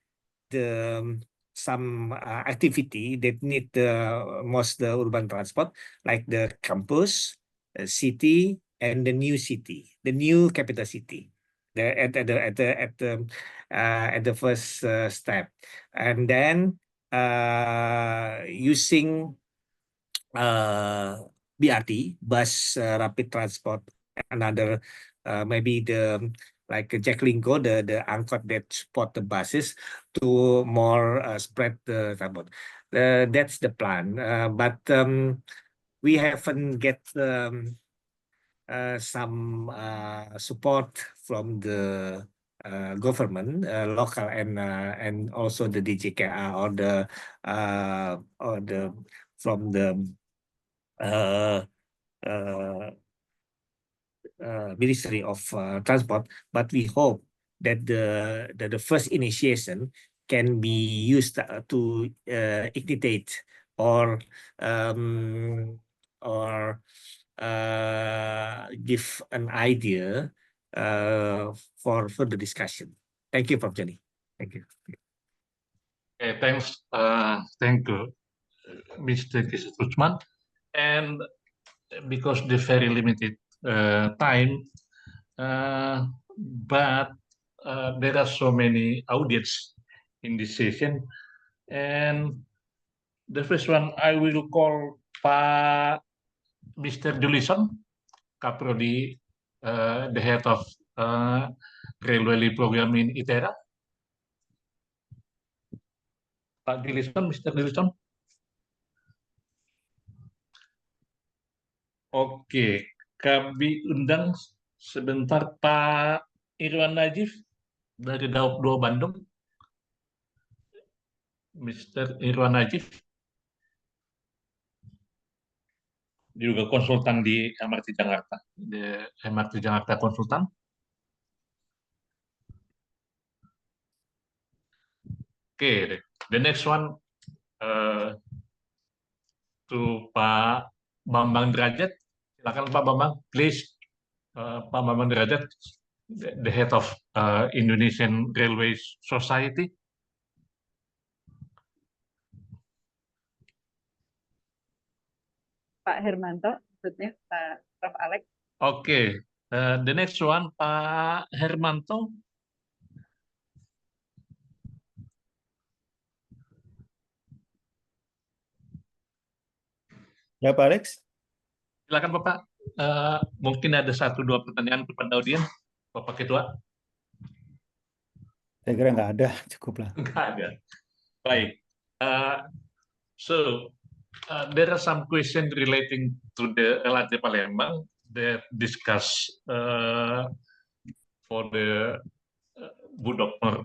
the some activity that need the urban transport, like the campus, city, and the new city, the new capital city. At the first step, and then using BRT, bus rapid transport, another maybe the like Jaklingko, the angkot that support the buses to more spread the transport. That's the plan, but we haven't get some support from the government, local and also the DJKA or the from the Ministry of Transport, but we hope that the first initiation can be used to ignite or give an idea for further discussion. Thank you, Prof. Jani. Thank you. Okay, thanks. Thank you, Mr. Kisutman. And because the very limited time, but there are so many audience in this session, and the first one I will call Pak Mr. Julison, Kaprodi, the head of railway program in ITERA. Pak Julison, Mr. Julison. Oke, kami undang sebentar Pak Irwan Najif dari Daop 2 Bandung. Mr. Irwan Najif, juga konsultan di MRT Jakarta, the MRT Jakarta konsultan. Oke, the next one to Pak Bambang Derajat. Silakan Pak Bambang, please. Pak Bambang Derajat, the head of Indonesian Railway Society. Pak Hermanto, maksudnya Pak Prof. Alex. Oke, the next one Pak Hermanto. Ya, Pak Alex. Silakan Bapak. Mungkin ada 1-2 pertanyaan kepada audiens, Bapak Ketua. Saya kira nggak ada, cukup lah. Nggak ada. Baik. So, there are some questions relating to the LRT Palembang that discuss for the Bu Dr.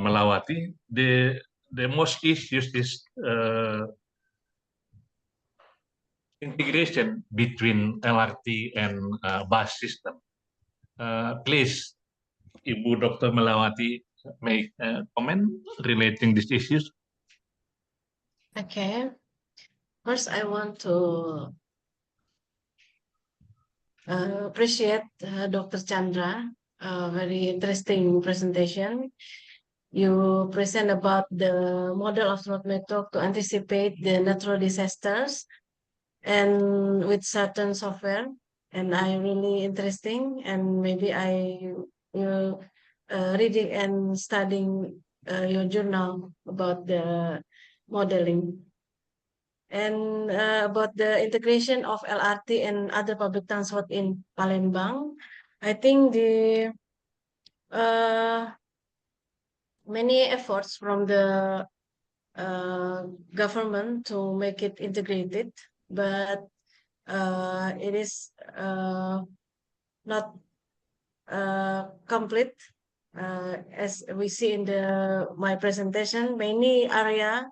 Melawati. The most issues is integration between LRT and bus system. Please, Ibu Dr. Melawati, make a comment relating these issues. Okay. First, I want to appreciate Dr. Chandra, very interesting presentation. You present about the model of road network to anticipate the natural disasters and with certain software. And I really interesting, and maybe I will reading and studying your journal about the modeling. And about the integration of LRT and other public transport in Palembang, I think the many efforts from the government to make it integrated, but it is not complete. As we see in my presentation, many area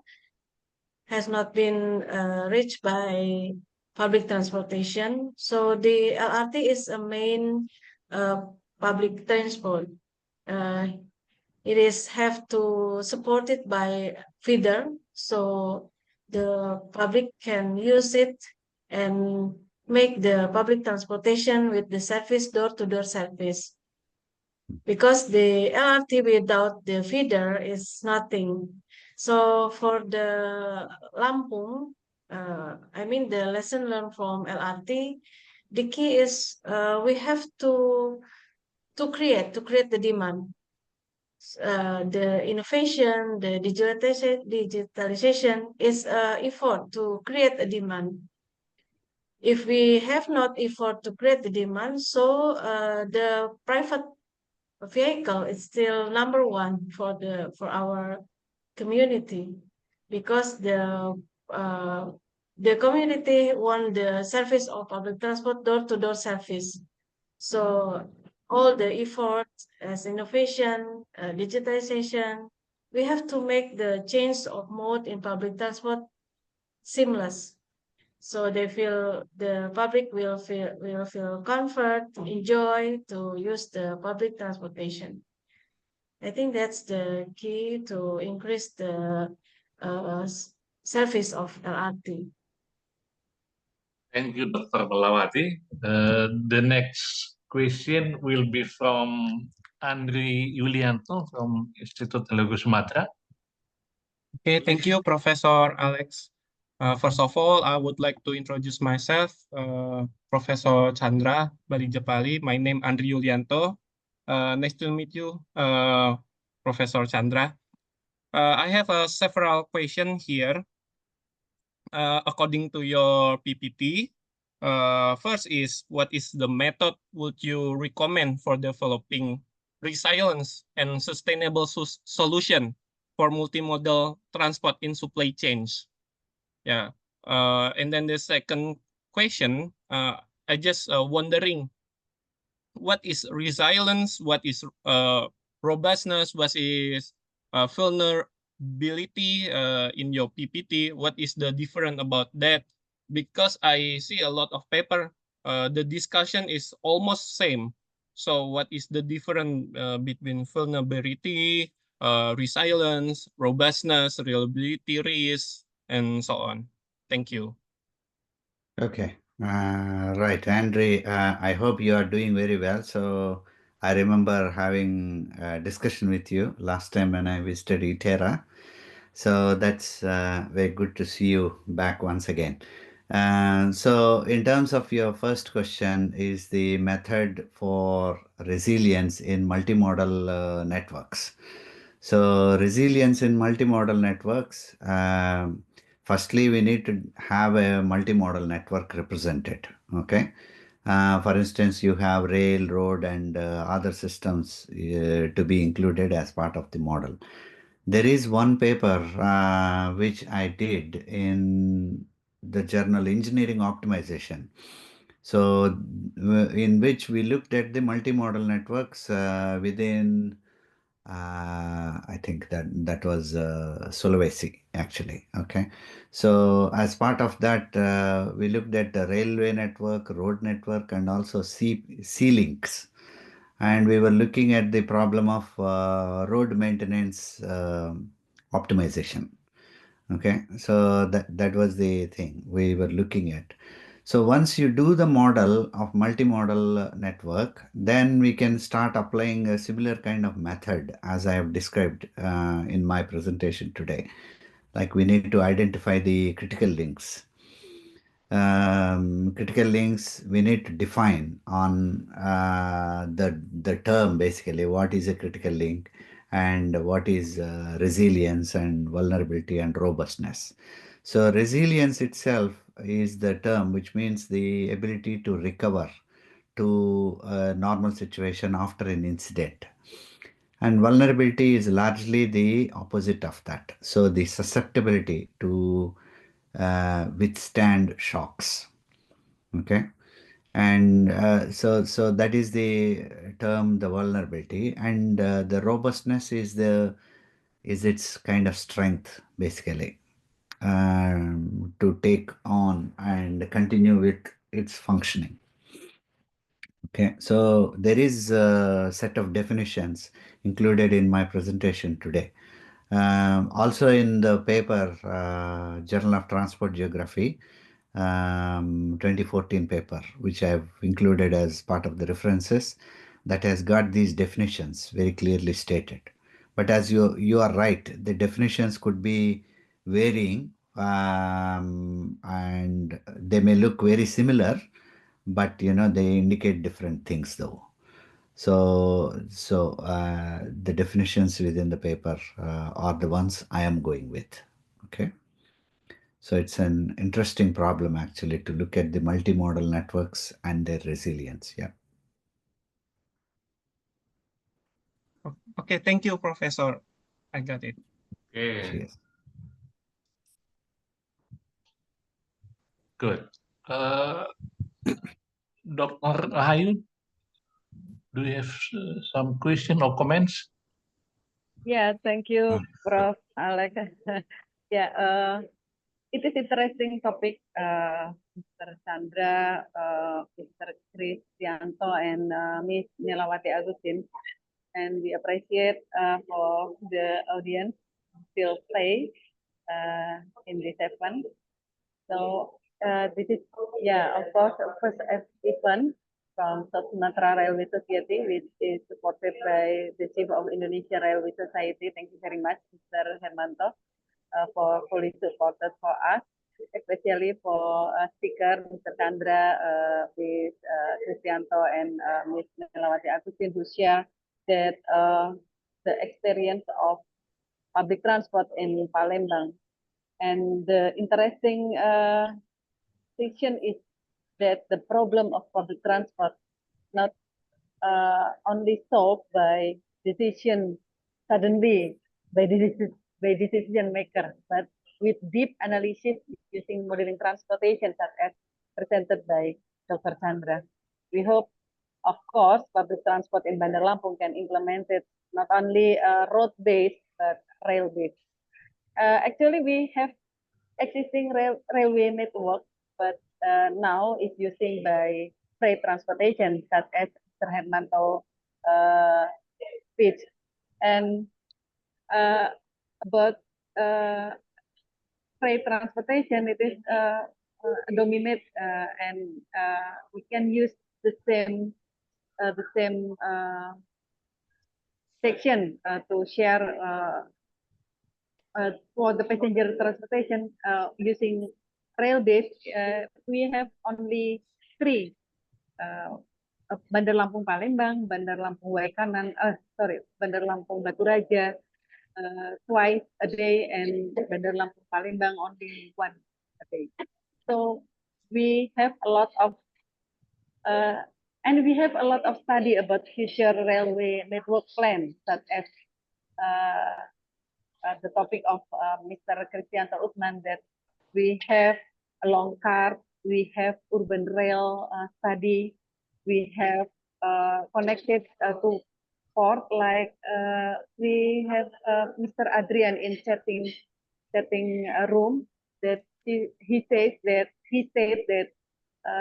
has not been reached by public transportation. So the LRT is a main public transport. It is have to support it by feeder, so the public can use it and make the public transportation with the service door-to-door service. Because the LRT without the feeder is nothing. So for the Lampung, I mean the lesson learned from LRT, the key is we have to create the demand. The innovation, the digitalization is effort to create a demand. If we have not effort to create the demand, so the private vehicle is still number one for our community, because the community want the service of public transport, door-to-door service. So all the effort as innovation, digitization, we have to make the change of mode in public transport seamless. So the public will feel comfort, enjoy to use the public transportation. I think that's the key to increase the service of LRT. Thank you, Dr. Melawati. The next question will be from Andri Yulianto from Institut Telugu Sumatera. Okay, thank you, Professor Alex. First of all, I would like to introduce myself, Professor Chandra Balijapali. My name Andri Yulianto. Nice to meet you, Professor Chandra. I have several questions here. According to your PPT, first is, what is the method would you recommend for developing resilience and sustainable solution for multimodal transport in supply chains? Yeah. And then the second question, I just wondering, what is resilience? What is robustness? What is vulnerability in your PPT? What is the difference about that? Because I see a lot of paper, the discussion is almost same. So what is the difference between vulnerability, resilience, robustness, reliability risk, and so on? Thank you. Okay. Right, Andre, I hope you are doing very well. So I remember having a discussion with you last time when I visited ITERA. So that's very good to see you back once again. So in terms of your first question, is the method for resilience in multimodal networks. So resilience in multimodal networks, firstly, we need to have a multimodal network represented, okay? For instance, you have rail, road, and other systems to be included as part of the model. There is one paper which I did in the journal Engineering Optimization. So in which we looked at the multimodal networks within I think that was Sulawesi actually. Okay, so as part of that, we looked at the railway network, road network, and also sea links, and we were looking at the problem of road maintenance optimization. Okay, so that was the thing we were looking at. So once you do the model of multimodal network, then we can start applying a similar kind of method as I have described in my presentation today. Like we need to identify the critical links. Critical links we need to define on the term, basically what is a critical link and what is resilience and vulnerability and robustness. So resilience itself is the term, which means the ability to recover to a normal situation after an incident. And vulnerability is largely the opposite of that. So the susceptibility to withstand shocks. Okay. And so that is the term, the vulnerability, and the robustness is its kind of strength, basically, to take on and continue with its functioning. Okay, so there is a set of definitions included in my presentation today. Also in the paper, Journal of Transport Geography, 2014 paper, which I've included as part of the references, that has got these definitions very clearly stated. But as you are right, the definitions could be varying, and they may look very similar, but they indicate different things though. So the definitions within the paper are the ones I am going with. Okay. So it's an interesting problem actually to look at the multimodal networks and their resilience. Yeah. Okay, thank you, Professor. I got it. Okay, Cheers. good. Dr. Rahayu, do you have some question or comments? Yeah, thank you, Prof. Alex. Yeah, it is interesting topic, Mr. Chandra, Mr. Kristianto, and Miss Nilawati Agustin. And we appreciate for the audience still stay in this event. So this is, yeah, of course, first event from South Sumatra Railway Society, which is supported by the Chief of Indonesia Railway Society. Thank you very much, Mr. Hermanto, for fully supported for us, especially for speaker, Mr. Chandra, with Kristianto and Ms. Nilawati Agustin, who share that the experience of public transport in Palembang. And the interesting section is that the problem of public transport not only solved by decision suddenly by decision maker, but with deep analysis using modeling transportation, such as presented by Dr. Chandra. We hope, of course, public transport in Bandar Lampung can implement it not only road-based but rail-based. Actually, we have existing railway network, but now it's using by freight transportation, such as Mr. Hermanto speech. And about freight transportation, it is dominate, and we can use the same section to share for the passenger transportation using rail-based. We have only three: Bandar Lampung Palembang, Bandar Lampung Waikanan, Bandar Lampung Batu Raja twice a day, and Bandar Lampung Palembang only one a day. So we have a lot of and we have a lot of study about future railway network plan, such as the topic of Mr. Kristianto Uthman, that we have a long car, we have urban rail study, we have connected to port, like we have Mr. Adrian in chatting room, that he said that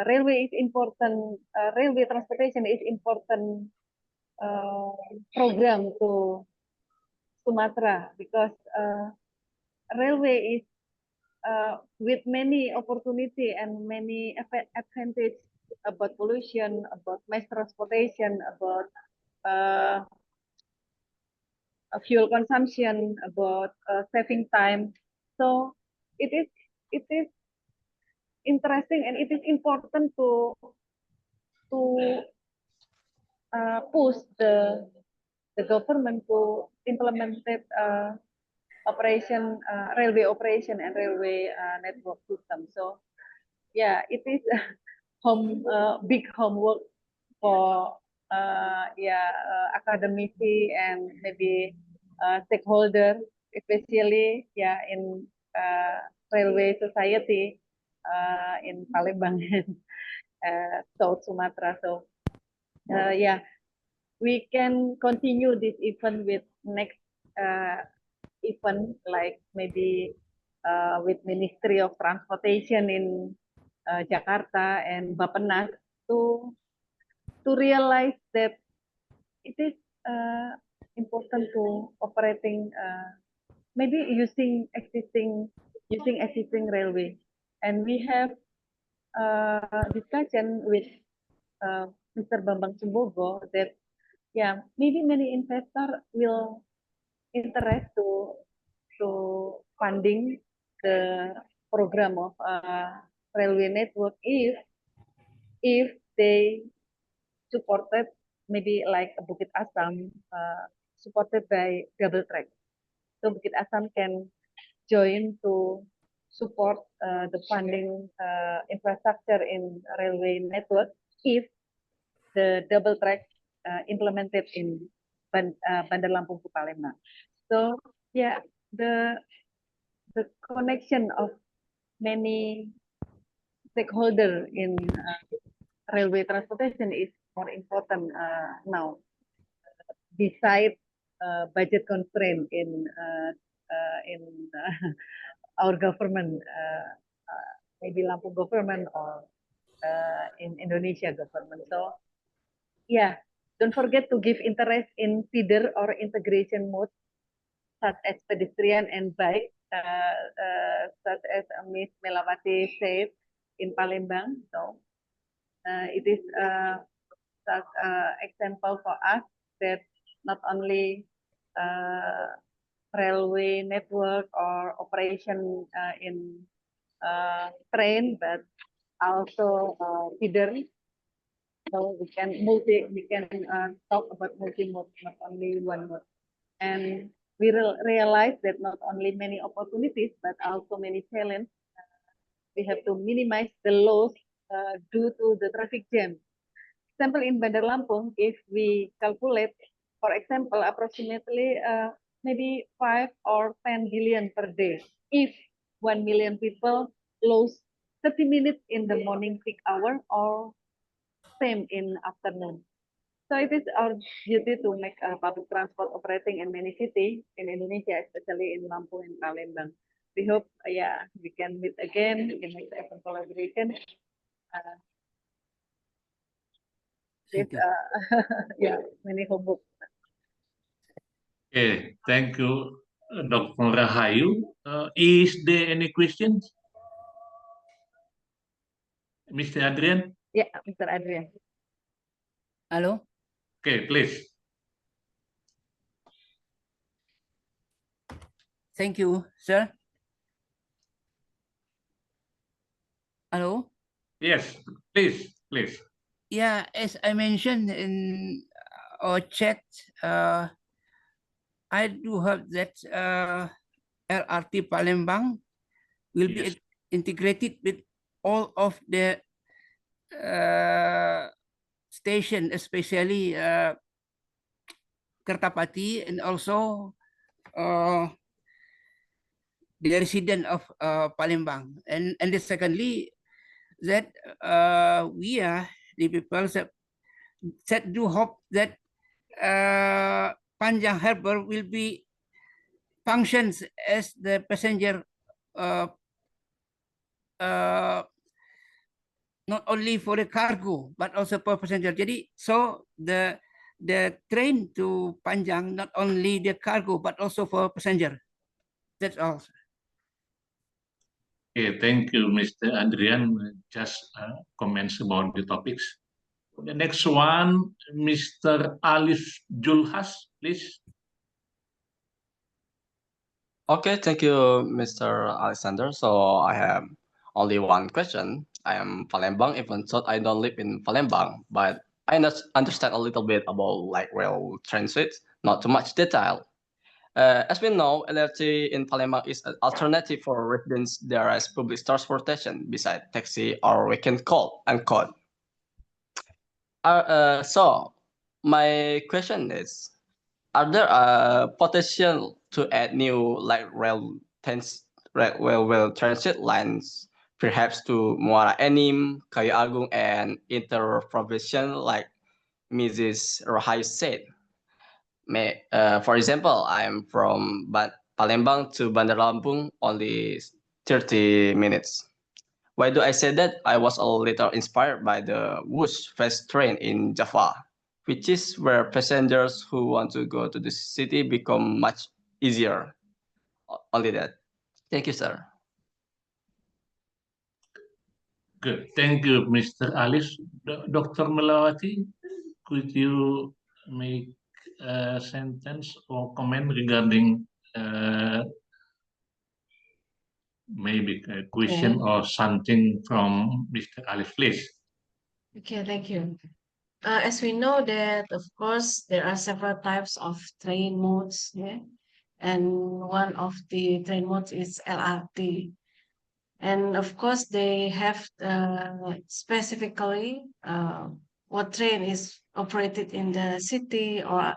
railway is important, railway transportation is important program to Sumatra, because railway is with many opportunity and many advantage about pollution, about mass transportation, about fuel consumption, about saving time. So it is interesting, and it is important to push the government to implement operation, railway operation and railway network system. So yeah, it is big homework for academician and maybe stakeholder, especially in railway society in Palembang and South Sumatra. So we can continue this event with next event, like maybe with Ministry of Transportation in Jakarta and Bappenas to realize that it is important to operating maybe using existing railway, and we have discussion with Mr. Bambang Sumbogo that maybe many investors will interest to funding the program of railway network if they supported maybe like Bukit Asam supported by double track. So Bukit Asam can join to support the funding infrastructure in railway network if the double track implemented in Bandar Lampung to Palembang. So the connection of many stakeholders in railway transportation is more important now. Besides budget constraint in our government, maybe Lampung government or in Indonesia government. So don't forget to give interest in feeder or integration mode, such as pedestrian and bike, such as Ms. Melawati said in Palembang. So it is such example for us that not only railway network or operation in train, but also feeder. So we can talk about multi-mode, not only one mode. And we realize that not only many opportunities, but also many challenges. We have to minimize the loss due to the traffic jam. Example in Bandar Lampung, if we calculate, for example, approximately maybe 5 or 10 billion per day, if 1 million people lose 30 minutes in the morning peak hour or same in afternoon. So it is our duty to make public transport operating in many cities in Indonesia, especially in Lampung and Palembang. We hope, we can meet again in next event collaboration. Many homework. Okay, thank you, Dr. Rahayu. Is there any questions? Mr. Adrian? Yeah, Mr. Adrian. Hello? Okay, please. Thank you, sir. Hello? Yes, please. Yeah, as I mentioned in our chat, I do hope that LRT Palembang will be integrated with all of the station, especially Kertapati, and also the resident of Palembang. And then secondly, that we are the people that do hope that Panjang Harbor will be functions as the passenger not only for the cargo but also for passenger. Jadi so the train to Panjang not only the cargo but also for passenger. That's all. Okay, thank you, Mr. Adrian. Just comments about the topics. The next one, Mr. Alif Julhas, please. Okay, thank you, Mr. Alexander. So I have only one question. I am Palembang, even though I don't live in Palembang, but I understand a little bit about like rail transit, not too much detail. As we know, LRT in Palembang is an alternative for residents there as public transportation beside taxi or we can call. So My question is, are there potential to add new like rail transit lines, perhaps to Muara Enim, Kayu Agung, and interprovincial, like Mrs. Rahayu said? For example, I'm from Palembang to Bandar Lampung, only 30 minutes. Why do I say that? I was a little inspired by the Wush fast train in Java, which is where passengers who want to go to the city become much easier. Only that. Thank you, sir. Good. Thank you, Mr. Alice. Dr. Melawati, could you make a sentence or comment regarding maybe a question or something from Mr. Alice, please? Okay, thank you. As we know that, of course, there are several types of train modes, yeah, and one of the train modes is LRT. And of course, they have specifically what train is operated in the city or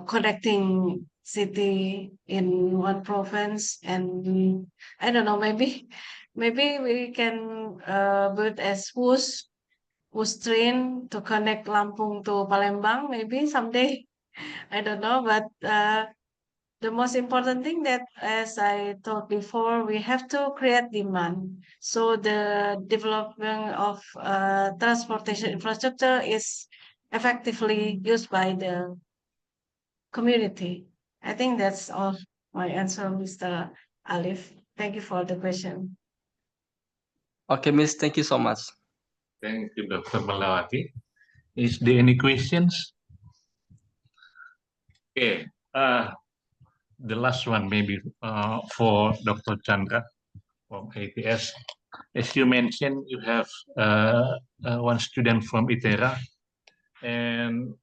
connecting city in one province. And I don't know, maybe we can build as Wush train to connect Lampung to Palembang, maybe someday. I don't know, but the most important thing that, as I told before, we have to create demand. So the development of transportation infrastructure is effectively used by the community. I think that's all my answer, Mr. Alif. Thank you for the question. Okay, Miss, thank you so much. Thank you, Dr. Melawati. Is there any questions? Okay. The last one maybe for Dr. Chandra from ATS. As you mentioned, you have one student from ITERA, and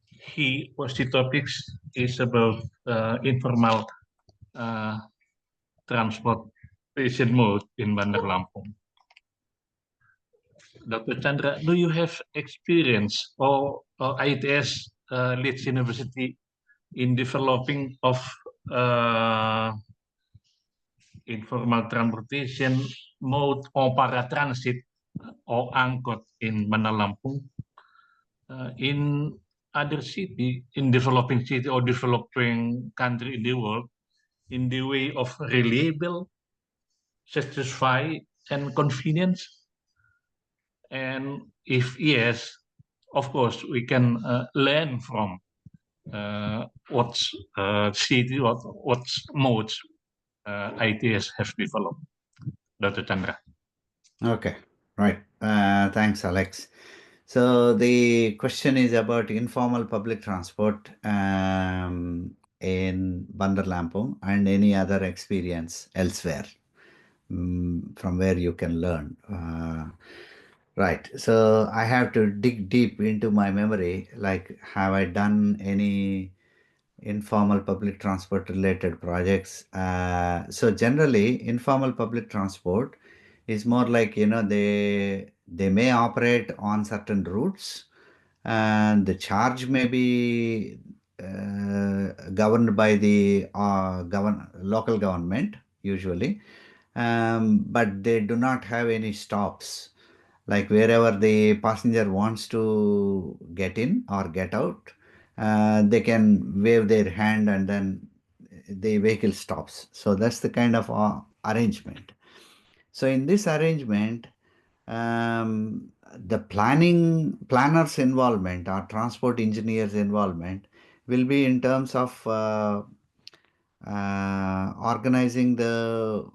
he was the topics is about informal transportation mode in Bandar Lampung. Dr. Chandra, do you have experience or ITS Leeds University in developing of informal transportation mode or paratransit or angkot in Bandar Lampung in other city, in developing city or developing country in the world, in the way of reliable, satisfy, and convenience? And if yes, of course, we can learn from what city, what modes ITS have developed. Dr. Chandra. Okay, right. Thanks, Alex. So the question is about informal public transport in Bandar Lampung and any other experience elsewhere from where you can learn. Right. So I have to dig deep into my memory, like have I done any informal public transport related projects? So generally, informal public transport is more like, they may operate on certain routes and the charge may be governed by the local government usually, but they do not have any stops. Like wherever the passenger wants to get in or get out, they can wave their hand and then the vehicle stops. So that's the kind of arrangement. So in this arrangement, the planners involvement or transport engineers involvement will be in terms of organizing the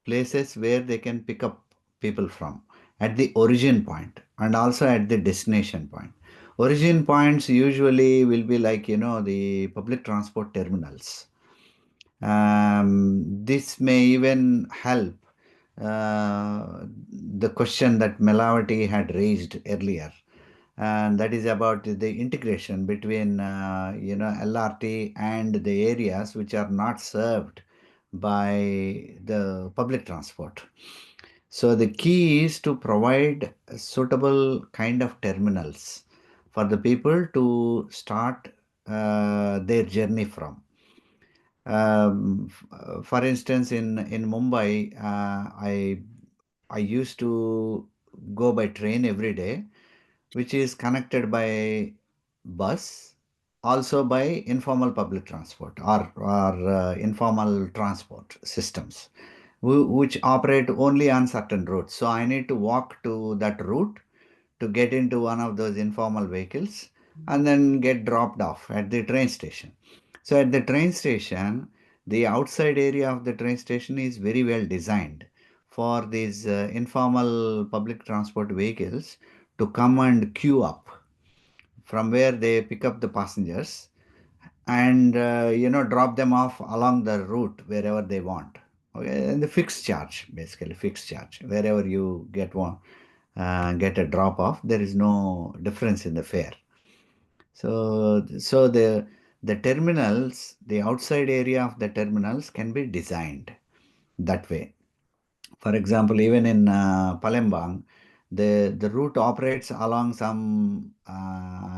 places where they can pick up people from at the origin point and also at the destination point. Origin points usually will be like, the public transport terminals. This may even help the question that Melawati had raised earlier, and that is about the integration between LRT and the areas which are not served by the public transport. So the key is to provide a suitable kind of terminals for the people to start their journey from. For instance, in Mumbai, I used to go by train every day, which is connected by bus, also by informal public transport or informal transport systems, which operate only on certain routes. So I need to walk to that route to get into one of those informal vehicles and then get dropped off at the train station. So at the train station, the outside area of the train station is very well designed for these informal public transport vehicles to come and queue up from where they pick up the passengers and drop them off along the route wherever they want. Okay, and the fixed charge, basically fixed charge. Wherever you get get a drop off, there is no difference in the fare. So the terminals, the outside area of the terminals can be designed that way. For example, even in Palembang, the route operates along some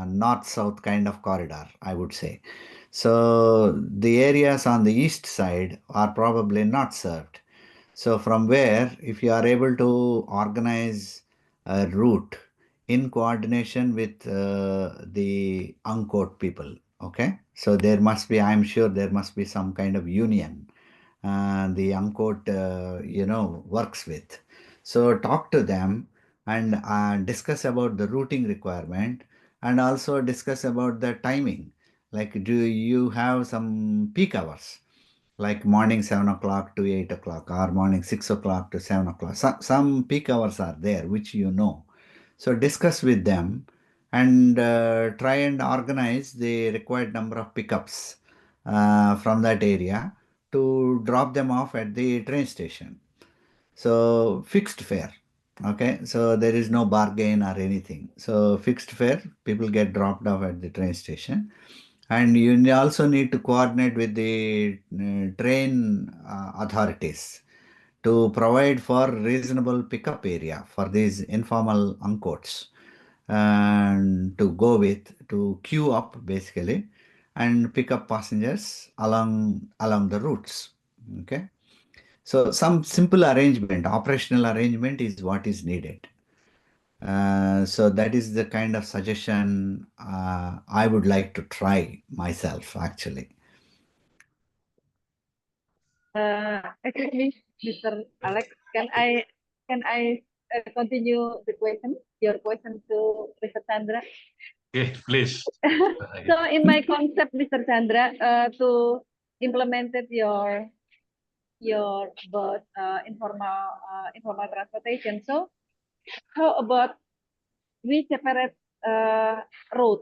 north-south kind of corridor, I would say. So the areas on the east side are probably not served. So from where, if you are able to organize a route in coordination with the Angkot people, okay? So there must be, I'm sure there must be some kind of union the Angkot, works with. So talk to them and discuss about the routing requirement and also discuss about the timing. Like, do you have some peak hours? Like morning 7 o'clock to 8 o'clock or morning 6 o'clock to 7 o'clock. Some peak hours are there, which you know. So discuss with them and try and organize the required number of pickups from that area to drop them off at the train station. So fixed fare. Okay, so there is no bargain or anything. So fixed fare, people get dropped off at the train station. And you also need to coordinate with the train authorities to provide for reasonable pickup area for these informal Angkots and to go with, to queue up basically and pick up passengers along the routes. Okay. So some simple arrangement, operational arrangement is what is needed. So that is the kind of suggestion I would like to try myself, actually. Excuse me, Mr. Alex, can I continue the question, your question to Mr. Chandra? Okay, please. So in my concept, Mr. Chandra, to implemented your both informal transportation. So how about we separate road?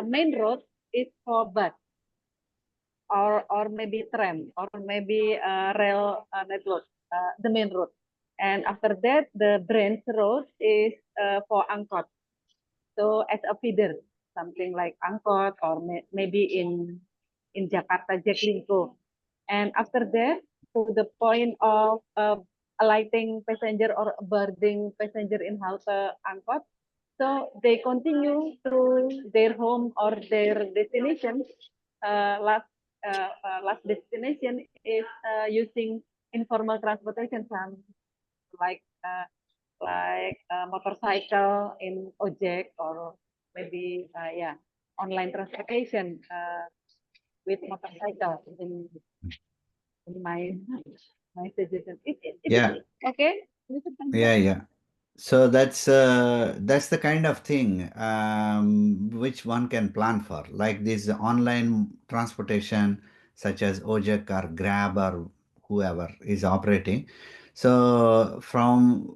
Main road is for bus or maybe tram or maybe rail network, the main road. And after that, the branch road is for Angkot. So as a feeder, something like Angkot or maybe in Jakarta Jaklingko. And after that, to the point of alighting passenger or boarding passenger in halte Angkot, so they continue to their home or their destination. Last destination is using informal transportation, some like motorcycle in ojek or maybe online transportation with motorcycle in my suggestion. Yeah. Okay. Yeah. So that's the kind of thing which one can plan for, like this online transportation, such as Ojek or Grab or whoever is operating. So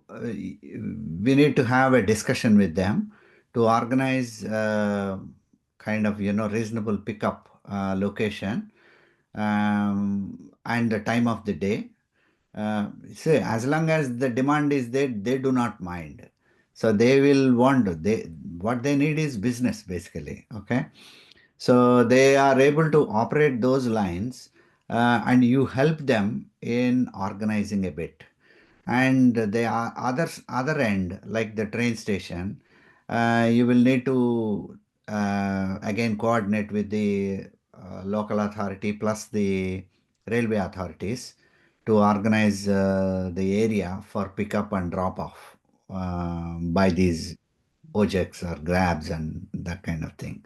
we need to have a discussion with them to organize kind of reasonable pickup location and the time of the day. See, as long as the demand is there, they do not mind. So they will want, what they need is business basically. Okay. So they are able to operate those lines and you help them in organizing a bit. and the other end, like the train station, you will need to again coordinate with the local authority plus the railway authorities to organize the area for pickup and drop off by these OJECs or grabs and that kind of thing.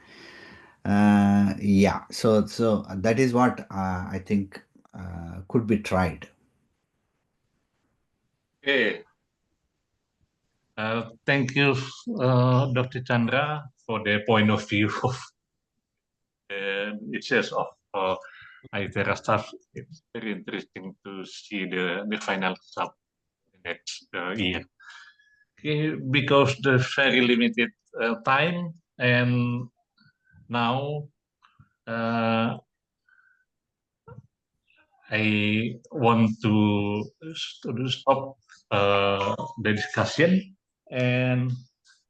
Yeah, so that is what I think could be tried. Okay. Thank you, Dr. Chandra, for the point of view of the issues of ITERA staff. It's very interesting to see the final result next year. Okay, because the very limited time, and now I want to stop the discussion, and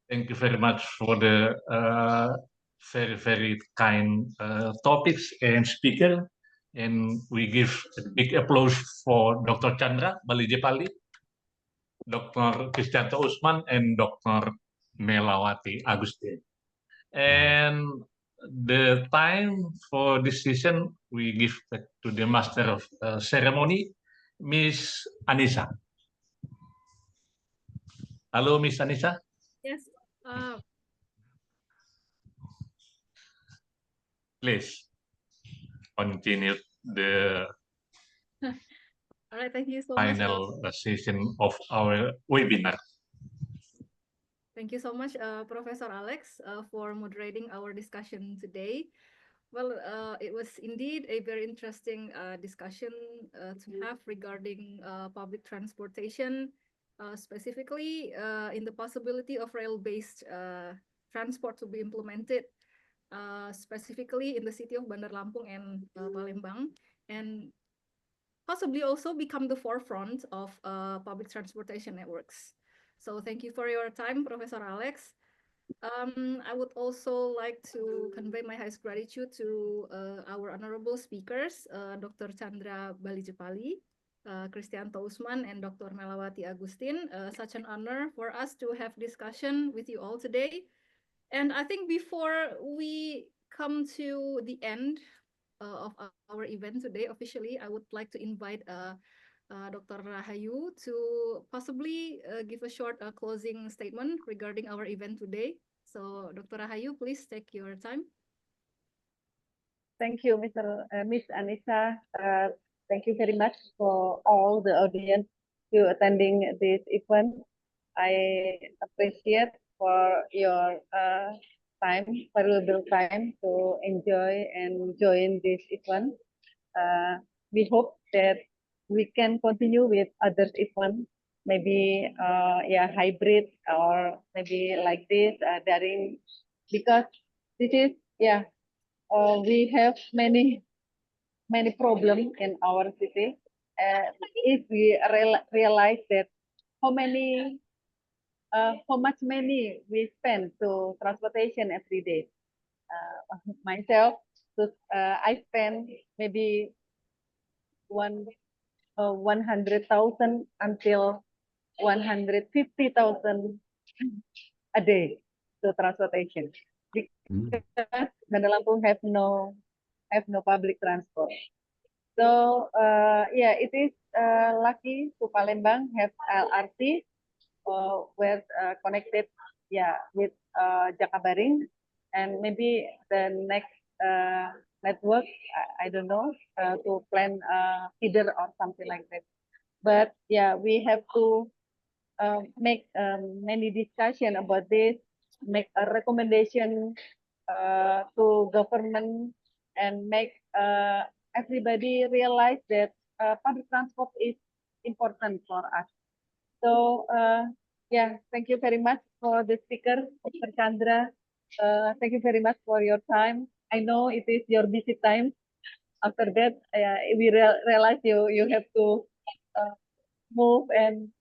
thank you very much for the very, very kind topics and speaker. And we give a big applause for Dr. Chandra Balijapali, Dr. Kristianto Usman, and Dr. Melawati Agustin. And the time for this session, we give back to the Master of Ceremony, Miss Anissa. Hello, Miss Anissa. Yes. Please continue the All right. Thank you so much. final session of our webinar. Thank you so much, Professor Alex, for moderating our discussion today. Well, it was indeed a very interesting discussion to have regarding public transportation, specifically in the possibility of rail-based transport to be implemented, specifically in the city of Bandar Lampung and Palembang, and possibly also become the forefront of public transportation networks. So thank you for your time, Professor Alex. I would also like to convey my highest gratitude to our honorable speakers, Dr. Chandra Balijapali, Kristianto Usman, and Dr. Melawati Agustin. Such an honor for us to have discussion with you all today. And I think before we come to the end of our event today officially, I would like to invite Dr. Rahayu to possibly give a short closing statement regarding our event today. So, Dr. Rahayu, please take your time. Thank you, Miss Anissa. Thank you very much for all the audience to attending this event. I appreciate for your time, valuable time to enjoy and join this event. We hope that we can continue with other events, maybe hybrid or maybe like this daring, because this is we have many problems in our city. If we realize that how much money we spend to transportation every day. Myself, I spend maybe 100,000 until 150,000 a day to transportation, because Bandar Lampung have no public transport. So it is lucky to Palembang have LRT where connected with Jakabaring, and maybe the next network, I don't know, to plan feeder or something like that. But we have to make many discussion about this, make a recommendation to government, and make everybody realize that public transport is important for us. So thank you very much for the speaker, Dr. Chandra. Thank you very much for your time. I know it is your busy time. After that, we realize you have to move and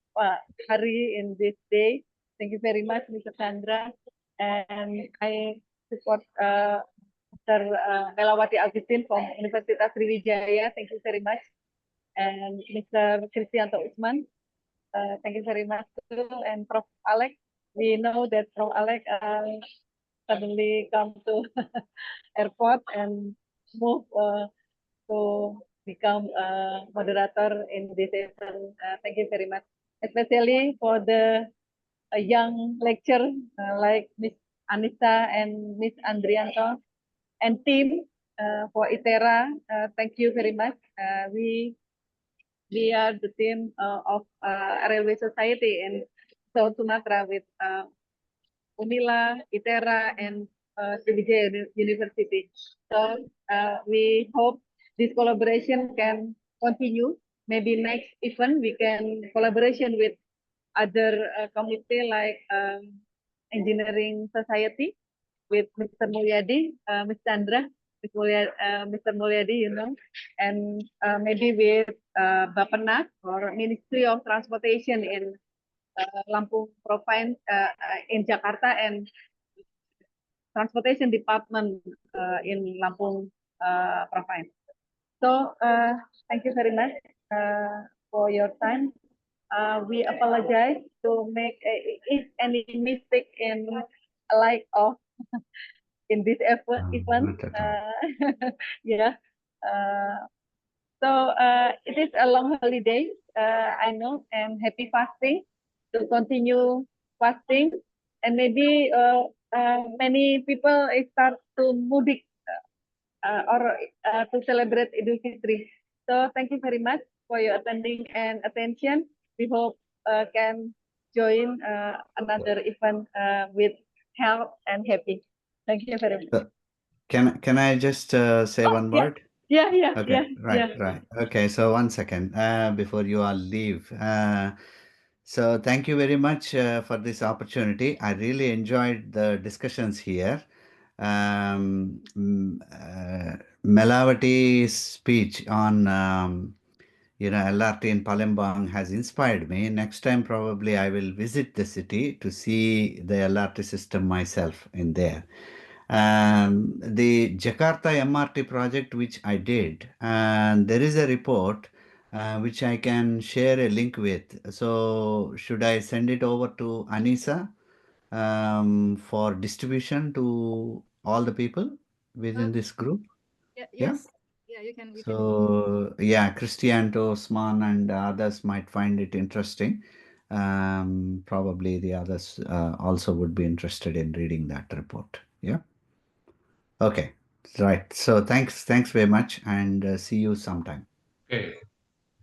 hurry in this day. Thank you very much, Mr. Chandra. And I support Dr. Melawati Agustin from Universitas Sriwijaya. Thank you very much. And Mr. Kristianto Usman. Thank you very much too. And Prof. Alex, we know that Prof. Alex suddenly come to airport and move to become a moderator in this event. Thank you very much, especially for the young lecturer like Miss Anissa and Miss Andrianto and team for ITERA. Thank you very much. We are the team of Railway Society in South Sumatra with Unila, ITERA, and Sriwijaya University. So we hope this collaboration can continue. Maybe next event we can collaboration with other committee like Engineering Society with Mr. Mulyadi, Ms. Chandra, Mr. Mulyadi, you know, and maybe with Bappenas or Ministry of Transportation in Lampung Province in Jakarta and Transportation Department in Lampung Province. So thank you very much for your time. We apologize to make if any mistake in like of in this event. Yeah. So it is a long holiday, I know, and happy fasting to continue fasting, and maybe many people start to mudik or to celebrate Idul Fitri. So thank you very much for your attending and attention. We hope can join another event with health and happy. Thank you very much. Can I just say one word? Yeah. Okay, right. Okay, so 1 second before you all leave. So thank you very much for this opportunity. I really enjoyed the discussions here. Melavati's speech on LRT in Palembang has inspired me. Next time probably I will visit the city to see the LRT system myself in there. The Jakarta MRT project which I did, and there is a report which I can share a link with. So should I send it over to Anissa for distribution to all the people within this group? Yes. Yeah, you can. So yeah, Cristiano, Osman, and others might find it interesting. Probably the others also would be interested in reading that report. Yeah. Okay. Right. So thanks very much, and see you sometime. Okay.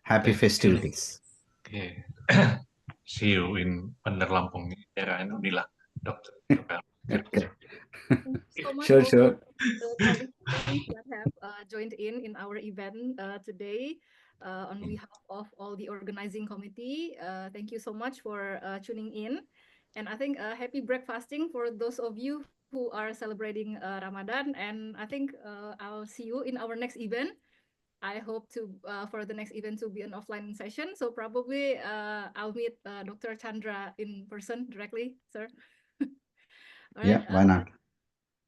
Happy festivities. Okay. See you in Bandar Lampung era and Unila, Dr. Okay. So much Sure. the participants that have joined in our event today on behalf of all the organizing committee. Thank you so much for tuning in, and I think happy breakfasting for those of you who are celebrating Ramadan. And I think I'll see you in our next event. I hope to for the next event to be an offline session. So probably I'll meet Dr. Chandra in person directly, sir. All right. Yeah, why not?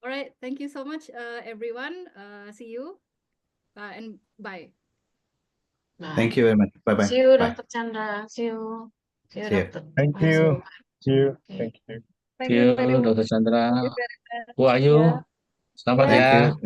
All right. Thank you so much, everyone. See you and bye. Thank you very much. Bye-bye. See you, Bye. Dr. Chandra. See you. See you, See you. Dr. Thank you. See you. Thank you. Thank you very much. Dr. Chandra. Thank you very much. Who are you? Yeah. Selamat Yeah. ya. Thank you.